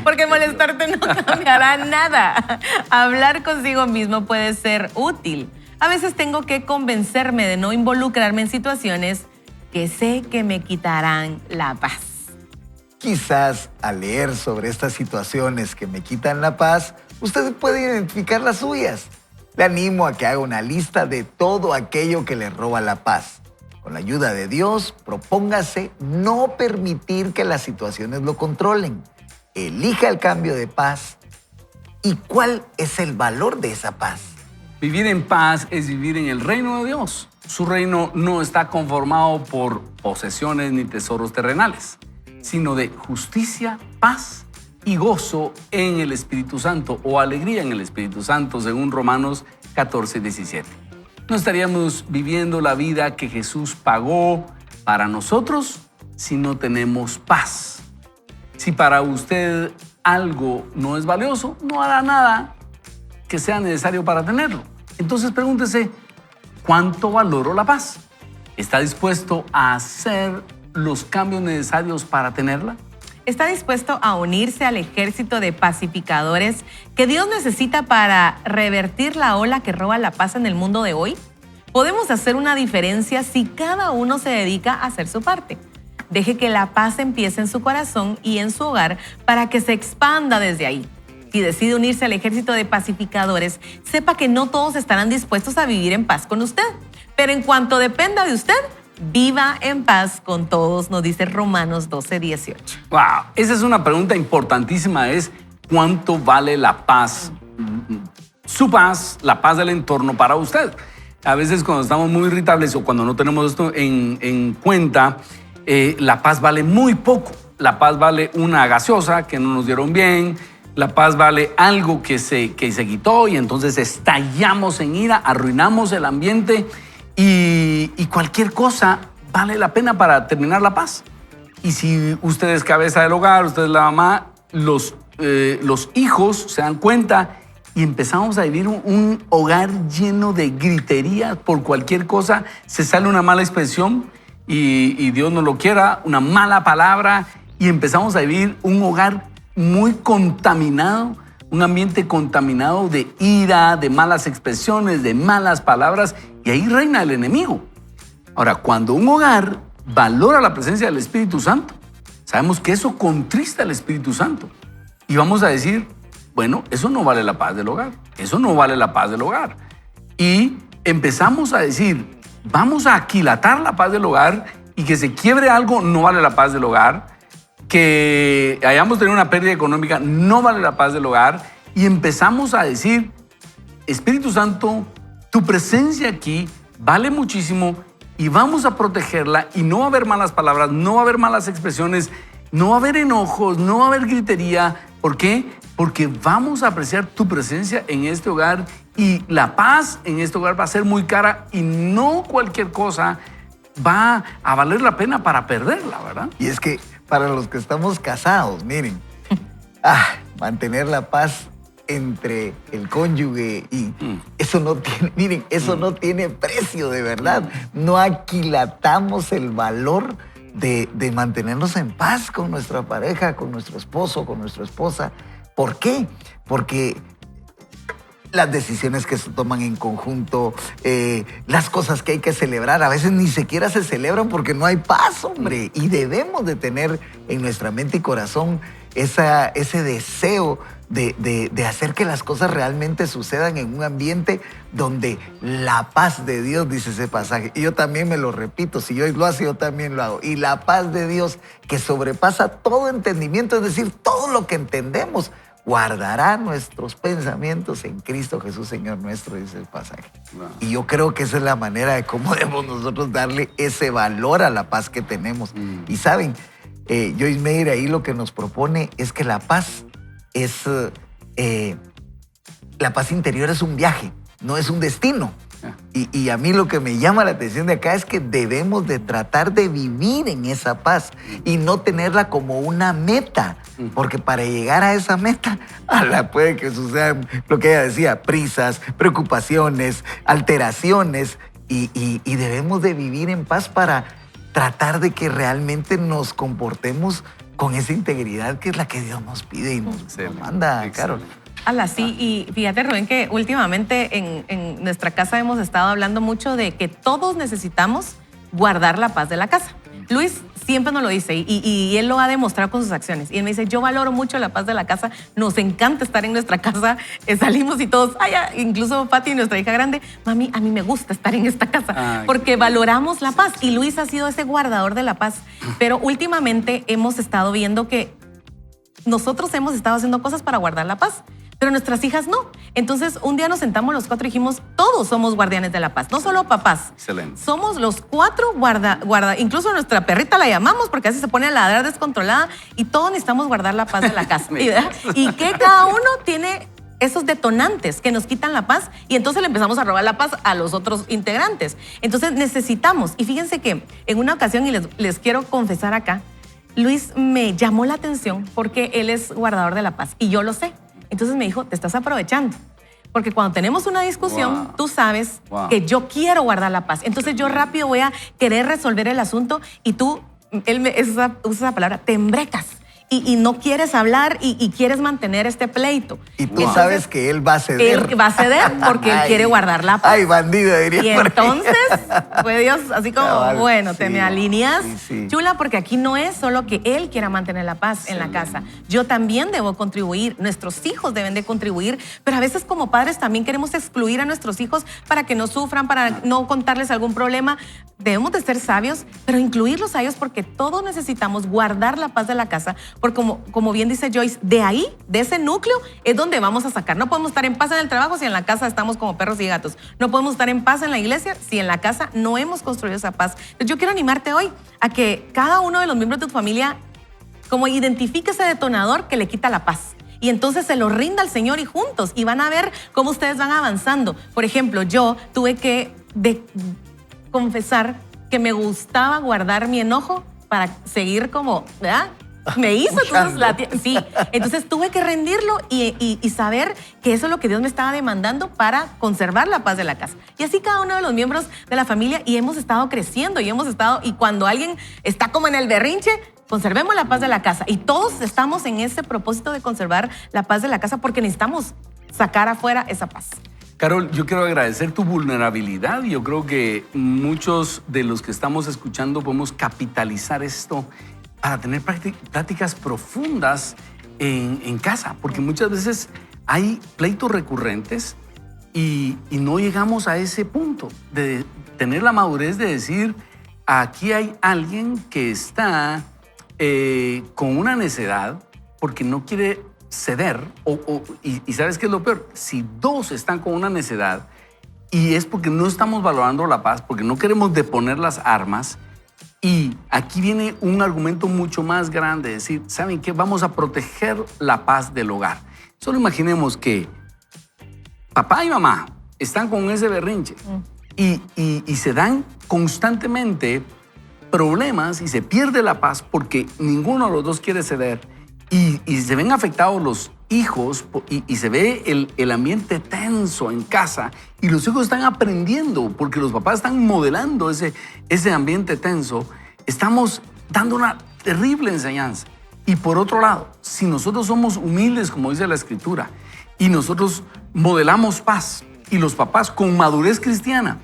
Porque molestarte no cambiará nada. Hablar consigo mismo puede ser útil. A veces tengo que convencerme de no involucrarme en situaciones que sé que me quitarán la paz. Quizás al leer sobre estas situaciones que me quitan la paz, usted puede identificar las suyas. Le animo a que haga una lista de todo aquello que le roba la paz. Con la ayuda de Dios, propóngase no permitir que las situaciones lo controlen. Elija el cambio de paz. ¿Y cuál es el valor de esa paz? Vivir en paz es vivir en el reino de Dios. Su reino no está conformado por posesiones ni tesoros terrenales, sino de justicia, paz y gozo en el Espíritu Santo, o alegría en el Espíritu Santo, según Romanos 14:17. No estaríamos viviendo la vida que Jesús pagó para nosotros si no tenemos paz. Si para usted algo no es valioso, no hará nada que sea necesario para tenerlo. Entonces pregúntese, ¿cuánto valoro la paz? ¿Está dispuesto a hacer los cambios necesarios para tenerla? ¿Está dispuesto a unirse al ejército de pacificadores que Dios necesita para revertir la ola que roba la paz en el mundo de hoy? Podemos hacer una diferencia si cada uno se dedica a hacer su parte. Deje que la paz empiece en su corazón y en su hogar para que se expanda desde ahí. Si decide unirse al ejército de pacificadores, sepa que no todos estarán dispuestos a vivir en paz con usted. Pero en cuanto dependa de usted, viva en paz con todos, nos dice Romanos 12:18. Wow, esa es una pregunta importantísima, es ¿cuánto vale la paz? Su paz, la paz del entorno para usted. A veces cuando estamos muy irritables o cuando no tenemos esto en cuenta, la paz vale muy poco. La paz vale una gaseosa que no nos dieron bien. La paz vale algo que se quitó y entonces estallamos en ira, arruinamos el ambiente y cualquier cosa vale la pena para terminar la paz. Y si usted es cabeza del hogar, usted es la mamá, los hijos se dan cuenta y empezamos a vivir un hogar lleno de gritería por cualquier cosa. Se sale una mala expresión y Dios no lo quiera, una mala palabra, y empezamos a vivir un hogar muy contaminado, un ambiente contaminado de ira, de malas expresiones, de malas palabras, y ahí reina el enemigo. Ahora, cuando un hogar valora la presencia del Espíritu Santo, sabemos que eso contrista al Espíritu Santo. Y vamos a decir, bueno, eso no vale la paz del hogar, eso no vale la paz del hogar. Y empezamos a decir, vamos a aquilatar la paz del hogar, y que se quiebre algo no vale la paz del hogar, que hayamos tenido una pérdida económica no vale la paz del hogar, y empezamos a decir, Espíritu Santo, tu presencia aquí vale muchísimo y vamos a protegerla, y no va a haber malas palabras, no va a haber malas expresiones, no va a haber enojos, no va a haber gritería. ¿Por qué? Porque vamos a apreciar tu presencia en este hogar, y la paz en este hogar va a ser muy cara y no cualquier cosa va a valer la pena para perderla, ¿verdad? Y es que para los que estamos casados, miren, mantener la paz entre el cónyuge y eso no tiene, miren, eso no tiene precio, de verdad. No aquilatamos el valor de mantenernos en paz con nuestra pareja, con nuestro esposo, con nuestra esposa. ¿Por qué? Porque las decisiones que se toman en conjunto, las cosas que hay que celebrar, a veces ni siquiera se celebran porque no hay paz, hombre. Y debemos de tener en nuestra mente y corazón ese deseo de hacer que las cosas realmente sucedan en un ambiente donde la paz de Dios, dice ese pasaje, y yo también me lo repito, si Dios lo hace, yo también lo hago, y la paz de Dios que sobrepasa todo entendimiento, es decir, todo lo que entendemos, guardará nuestros pensamientos en Cristo Jesús, Señor nuestro, dice el pasaje. Wow. Y yo creo que esa es la manera de cómo debemos nosotros darle ese valor a la paz que tenemos. Y saben, Joyce Meyer ahí lo que nos propone es que la paz es, la paz interior es un viaje, no es un destino. Y a mí lo que me llama la atención de acá es que debemos de tratar de vivir en esa paz y no tenerla como una meta, porque para llegar a esa meta, puede que sucedan lo que ella decía, prisas, preocupaciones, alteraciones, y debemos de vivir en paz para tratar de que realmente nos comportemos con esa integridad que es la que Dios nos pide y nos manda, Carol. Sí, y fíjate, Rubén, que últimamente en nuestra casa hemos estado hablando mucho de que todos necesitamos guardar la paz de la casa. Luis siempre nos lo dice y él lo ha demostrado con sus acciones. Y él me dice, yo valoro mucho la paz de la casa, nos encanta estar en nuestra casa, salimos y todos, incluso Pati, nuestra hija grande, mami, a mí me gusta estar en esta casa porque valoramos la paz. Y Luis ha sido ese guardador de la paz. Pero últimamente hemos estado viendo que nosotros hemos estado haciendo cosas para guardar la paz, pero nuestras hijas no. Entonces, un día nos sentamos los cuatro y dijimos, todos somos guardianes de la paz, no solo papás. Excelente. Somos los cuatro incluso nuestra perrita la llamamos porque así se pone a ladrar descontrolada y todos necesitamos guardar la paz de la casa. Y que cada uno tiene esos detonantes que nos quitan la paz y entonces le empezamos a robar la paz a los otros integrantes. Entonces necesitamos, y fíjense que en una ocasión, y les quiero confesar acá, Luis me llamó la atención porque él es guardador de la paz y yo lo sé. Entonces me dijo, te estás aprovechando. Porque cuando tenemos una discusión, tú sabes que yo quiero guardar la paz. Entonces yo rápido voy a querer resolver el asunto y tú, usa esa palabra, te embrecas. Y no quieres hablar y quieres mantener este pleito. Y tú sabes que él va a ceder. Él va a ceder porque él quiere guardar la paz. Ay, bandido, diría. Y entonces, fue Dios así como, bueno, te me alineas, chula, porque aquí no es solo que él quiera mantener la paz en la casa. Yo también debo contribuir, nuestros hijos deben de contribuir, pero a veces como padres también queremos excluir a nuestros hijos para que no sufran, para no contarles algún problema. Debemos de ser sabios, pero incluirlos a ellos porque todos necesitamos guardar la paz de la casa, porque como bien dice Joyce, de ahí, de ese núcleo, es donde vamos a sacar. No podemos estar en paz en el trabajo si en la casa estamos como perros y gatos. No podemos estar en paz en la iglesia si en la casa no hemos construido esa paz. Entonces yo quiero animarte hoy a que cada uno de los miembros de tu familia como identifique ese detonador que le quita la paz. Y entonces se lo rinda al Señor y juntos, y van a ver cómo ustedes van avanzando. Por ejemplo, yo tuve que confesar que me gustaba guardar mi enojo para seguir como, ¿verdad? Me hizo sí. Entonces tuve que rendirlo y saber que eso es lo que Dios me estaba demandando para conservar la paz de la casa. Y así cada uno de los miembros de la familia, y hemos estado creciendo y cuando alguien está como en el berrinche, conservemos la paz de la casa. Y todos estamos en ese propósito de conservar la paz de la casa porque necesitamos sacar afuera esa paz. Carol, yo quiero agradecer tu vulnerabilidad. Yo creo que muchos de los que estamos escuchando podemos capitalizar esto para tener prácticas profundas en casa, porque muchas veces hay pleitos recurrentes y no llegamos a ese punto de tener la madurez de decir, aquí hay alguien que está con una necedad porque no quiere ceder, y ¿sabes qué es lo peor? Si dos están con una necedad y es porque no estamos valorando la paz, porque no queremos deponer las armas, y aquí viene un argumento mucho más grande, decir, ¿saben qué? Vamos a proteger la paz del hogar. Solo imaginemos que papá y mamá están con ese berrinche y se dan constantemente problemas y se pierde la paz porque ninguno de los dos quiere ceder. Y se ven afectados los hijos y se ve el ambiente tenso en casa y los hijos están aprendiendo porque los papás están modelando ese ambiente tenso. Estamos dando una terrible enseñanza. Y por otro lado, si nosotros somos humildes, como dice la Escritura, y nosotros modelamos paz, y los papás con madurez cristiana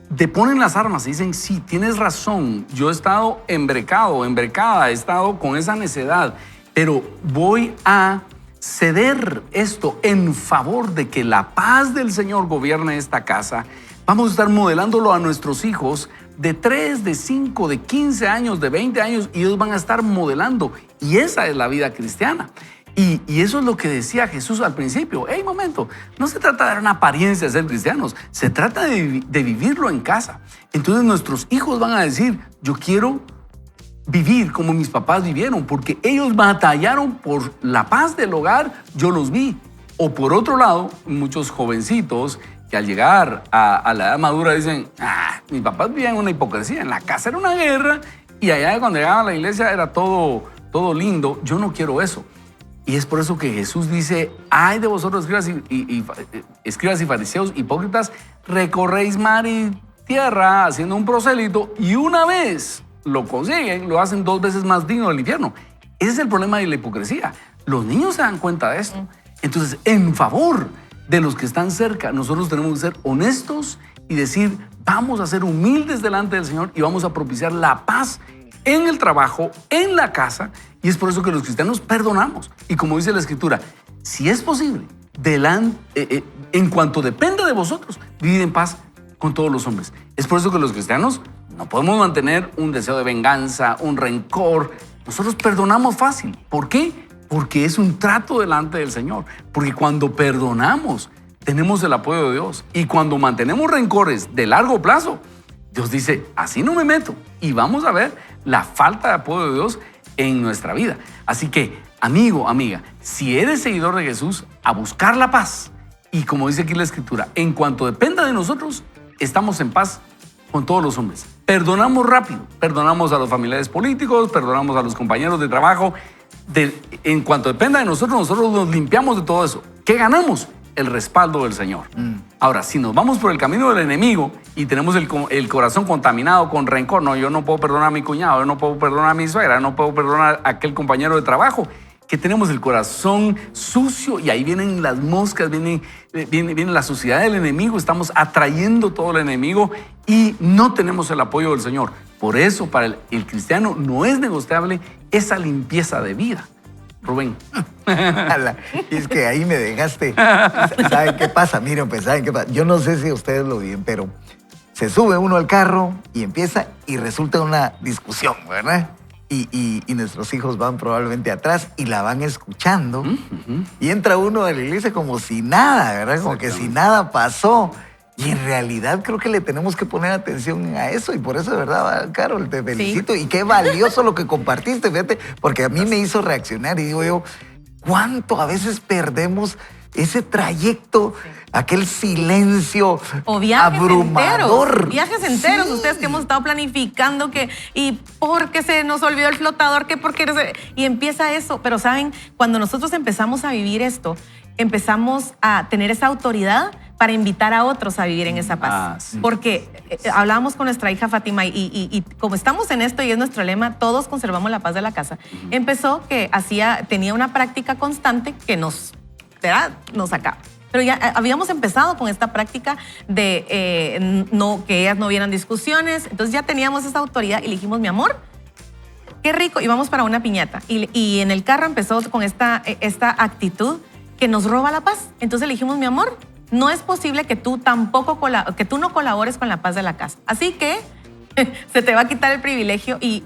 deponen las armas y dicen, sí, tienes razón, yo he estado embrecada, he estado con esa necedad, pero voy a ceder esto en favor de que la paz del Señor gobierne esta casa. Vamos a estar modelándolo a nuestros hijos de 3, de 5, de 15 años, de 20 años, y ellos van a estar modelando. Y esa es la vida cristiana. Y eso es lo que decía Jesús al principio. ¡Hey, momento! No se trata de dar una apariencia de ser cristianos, se trata de vivirlo en casa. Entonces nuestros hijos van a decir, yo quiero vivir como mis papás vivieron, porque ellos batallaron por la paz del hogar, yo los vi. O por otro lado, muchos jovencitos que al llegar a la edad madura dicen, mis papás vivían una hipocresía, en la casa era una guerra y allá cuando llegaban a la iglesia era todo lindo, yo no quiero eso. Y es por eso que Jesús dice, ay de vosotros escribas y fariseos hipócritas, recorréis mar y tierra haciendo un prosélito y una vez lo consiguen, lo hacen 2 veces más digno del infierno. Ese es el problema de la hipocresía. Los niños se dan cuenta de esto. Entonces, en favor de los que están cerca, nosotros tenemos que ser honestos y decir, vamos a ser humildes delante del Señor y vamos a propiciar la paz en el trabajo, en la casa. Y es por eso que los cristianos perdonamos. Y como dice la Escritura, si es posible, en cuanto dependa de vosotros, vivid en paz con todos los hombres. Es por eso que los cristianos no podemos mantener un deseo de venganza, un rencor. Nosotros perdonamos fácil. ¿Por qué? Porque es un trato delante del Señor. Porque cuando perdonamos, tenemos el apoyo de Dios. Y cuando mantenemos rencores de largo plazo, Dios dice, así no me meto. Y vamos a ver la falta de apoyo de Dios en nuestra vida. Así que, amigo, amiga, si eres seguidor de Jesús, a buscar la paz. Y como dice aquí la Escritura, en cuanto dependa de nosotros, estamos en paz con todos los hombres. Perdonamos rápido. Perdonamos a los familiares políticos, perdonamos a los compañeros de trabajo. En cuanto dependa de nosotros, nosotros nos limpiamos de todo eso. ¿Qué ganamos? El respaldo del Señor. Ahora, si nos vamos por el camino del enemigo y tenemos el corazón contaminado con rencor, no, yo no puedo perdonar a mi cuñado, yo no puedo perdonar a mi suegra, yo no puedo perdonar a aquel compañero de trabajo, que tenemos el corazón sucio y ahí vienen las moscas, viene la suciedad del enemigo, estamos atrayendo todo el enemigo y no tenemos el apoyo del Señor. Por eso, para el cristiano no es negociable esa limpieza de vida. Rubén. Y es que ahí me dejaste. ¿Saben qué pasa? Miren, pues, ¿saben qué pasa? Yo no sé si ustedes lo ven, pero se sube uno al carro y empieza y resulta una discusión, ¿verdad? Y nuestros hijos van probablemente atrás y la van escuchando. Y entra uno a la iglesia como si nada, ¿verdad? Como que si nada pasó. Y en realidad creo que le tenemos que poner atención a eso. Y por eso, de verdad, Carol, te felicito. Sí. Y qué valioso lo que compartiste, fíjate, porque a mí me hizo reaccionar. Y digo yo, ¿cuánto a veces perdemos ese trayecto, aquel silencio o viajes abrumador? Enteros, viajes enteros, sí. Ustedes que hemos estado planificando y porque se nos olvidó el flotador, y empieza eso. Pero saben, cuando nosotros empezamos a vivir esto, empezamos a tener esa autoridad para invitar a otros a vivir en esa paz. Sí. Porque hablábamos con nuestra hija Fátima y como estamos en esto y es nuestro lema, todos conservamos la paz de la casa. Empezó que tenía una práctica constante que nos sacaba. Pero ya habíamos empezado con esta práctica de que ellas no vieran discusiones. Entonces ya teníamos esa autoridad y le dijimos, mi amor, qué rico. Y vamos para una piñata. Y en el carro empezó con esta actitud que nos roba la paz. Entonces le dijimos, mi amor, no es posible que tú no colabores con la paz de la casa. Así que se te va a quitar el privilegio y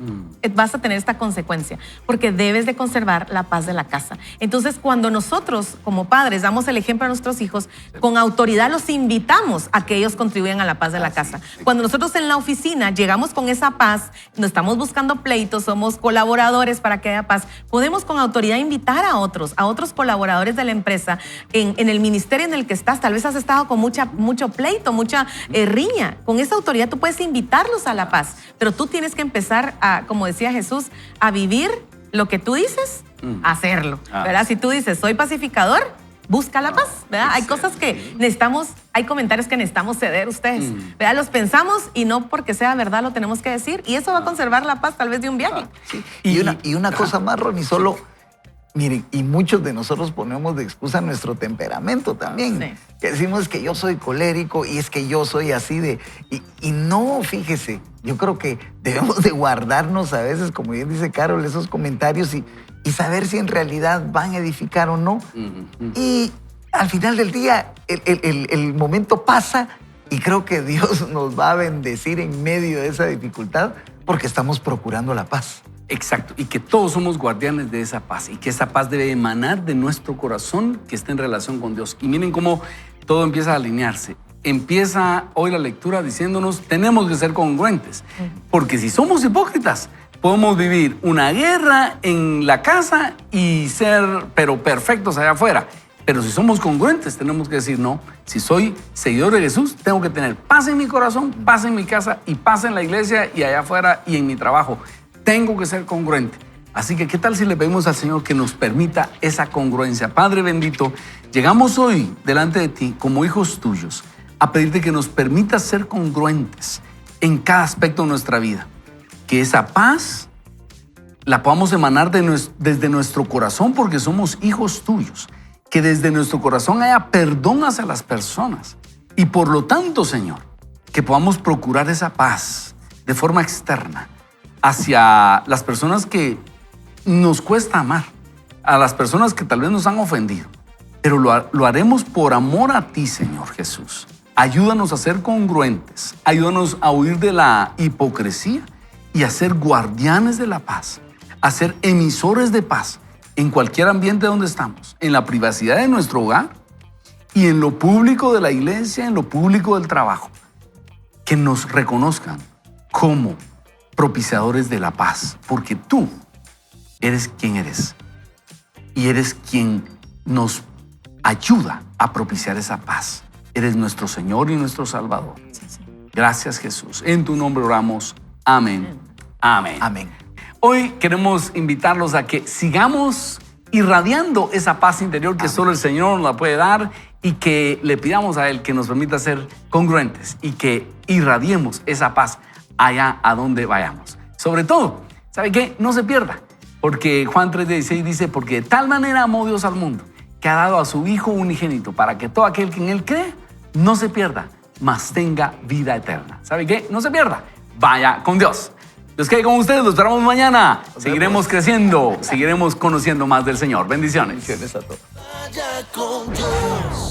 vas a tener esta consecuencia, porque debes de conservar la paz de la casa. Entonces, cuando nosotros como padres damos el ejemplo a nuestros hijos, con autoridad los invitamos a que ellos contribuyan a la paz de la casa. Cuando nosotros en la oficina llegamos con esa paz, no estamos buscando pleitos, somos colaboradores para que haya paz, podemos con autoridad invitar a otros colaboradores de la empresa en el ministerio en el que estás. Tal vez has estado con mucho pleito, mucha riña. Con esa autoridad tú puedes invitarlos a la paz, pero tú tienes que empezar a, como decía Jesús, a vivir lo que tú dices, a hacerlo, ¿verdad? Si tú dices, soy pacificador, busca la paz, ¿verdad? Hay cosas que necesitamos, hay comentarios que necesitamos ceder ustedes, ¿verdad? Los pensamos y no porque sea verdad lo tenemos que decir y eso va a conservar la paz tal vez de un viaje. Sí. Y una cosa más, Ronnie, solo, miren, y muchos de nosotros ponemos de excusa nuestro temperamento también. Sí. Que decimos que yo soy colérico y es que yo soy así de... Y no, fíjese, yo creo que debemos de guardarnos a veces, como bien dice Carol, esos comentarios y saber si en realidad van a edificar o no. Y al final del día, el momento pasa y creo que Dios nos va a bendecir en medio de esa dificultad porque estamos procurando la paz. Exacto, y que todos somos guardianes de esa paz y que esa paz debe emanar de nuestro corazón que esté en relación con Dios. Y miren cómo todo empieza a alinearse. Empieza hoy la lectura diciéndonos tenemos que ser congruentes, porque si somos hipócritas, podemos vivir una guerra en la casa y ser, pero perfectos allá afuera. Pero si somos congruentes, tenemos que decir, no, si soy seguidor de Jesús, tengo que tener paz en mi corazón, paz en mi casa y paz en la iglesia y allá afuera y en mi trabajo. Tengo que ser congruente. Así que, ¿qué tal si le pedimos al Señor que nos permita esa congruencia? Padre bendito, llegamos hoy delante de ti como hijos tuyos a pedirte que nos permitas ser congruentes en cada aspecto de nuestra vida. Que esa paz la podamos emanar desde nuestro corazón porque somos hijos tuyos. Que desde nuestro corazón haya perdón hacia las personas. Y por lo tanto, Señor, que podamos procurar esa paz de forma externa hacia las personas que nos cuesta amar, a las personas que tal vez nos han ofendido. Pero lo haremos por amor a ti, Señor Jesús. Ayúdanos a ser congruentes, ayúdanos a huir de la hipocresía y a ser guardianes de la paz, a ser emisores de paz en cualquier ambiente donde estamos, en la privacidad de nuestro hogar y en lo público de la iglesia, en lo público del trabajo. Que nos reconozcan como propiciadores de la paz, porque tú eres quien eres y eres quien nos ayuda a propiciar esa paz. Eres nuestro Señor y nuestro Salvador. Gracias, Jesús. En tu nombre oramos. Amén. Amén. Amén. Hoy queremos invitarlos a que sigamos irradiando esa paz interior que solo el Señor nos la puede dar y que le pidamos a Él que nos permita ser congruentes y que irradiemos esa paz allá a donde vayamos. Sobre todo, ¿sabe qué? No se pierda, porque Juan 3:16 dice, porque de tal manera amó Dios al mundo, que ha dado a su Hijo unigénito, para que todo aquel que en Él cree no se pierda, mas tenga vida eterna. ¿Sabe qué? No se pierda, vaya con Dios. Dios quede con ustedes, los esperamos mañana. Seguiremos creciendo, seguiremos conociendo más del Señor. Bendiciones. Bendiciones a todos. Vaya con Dios.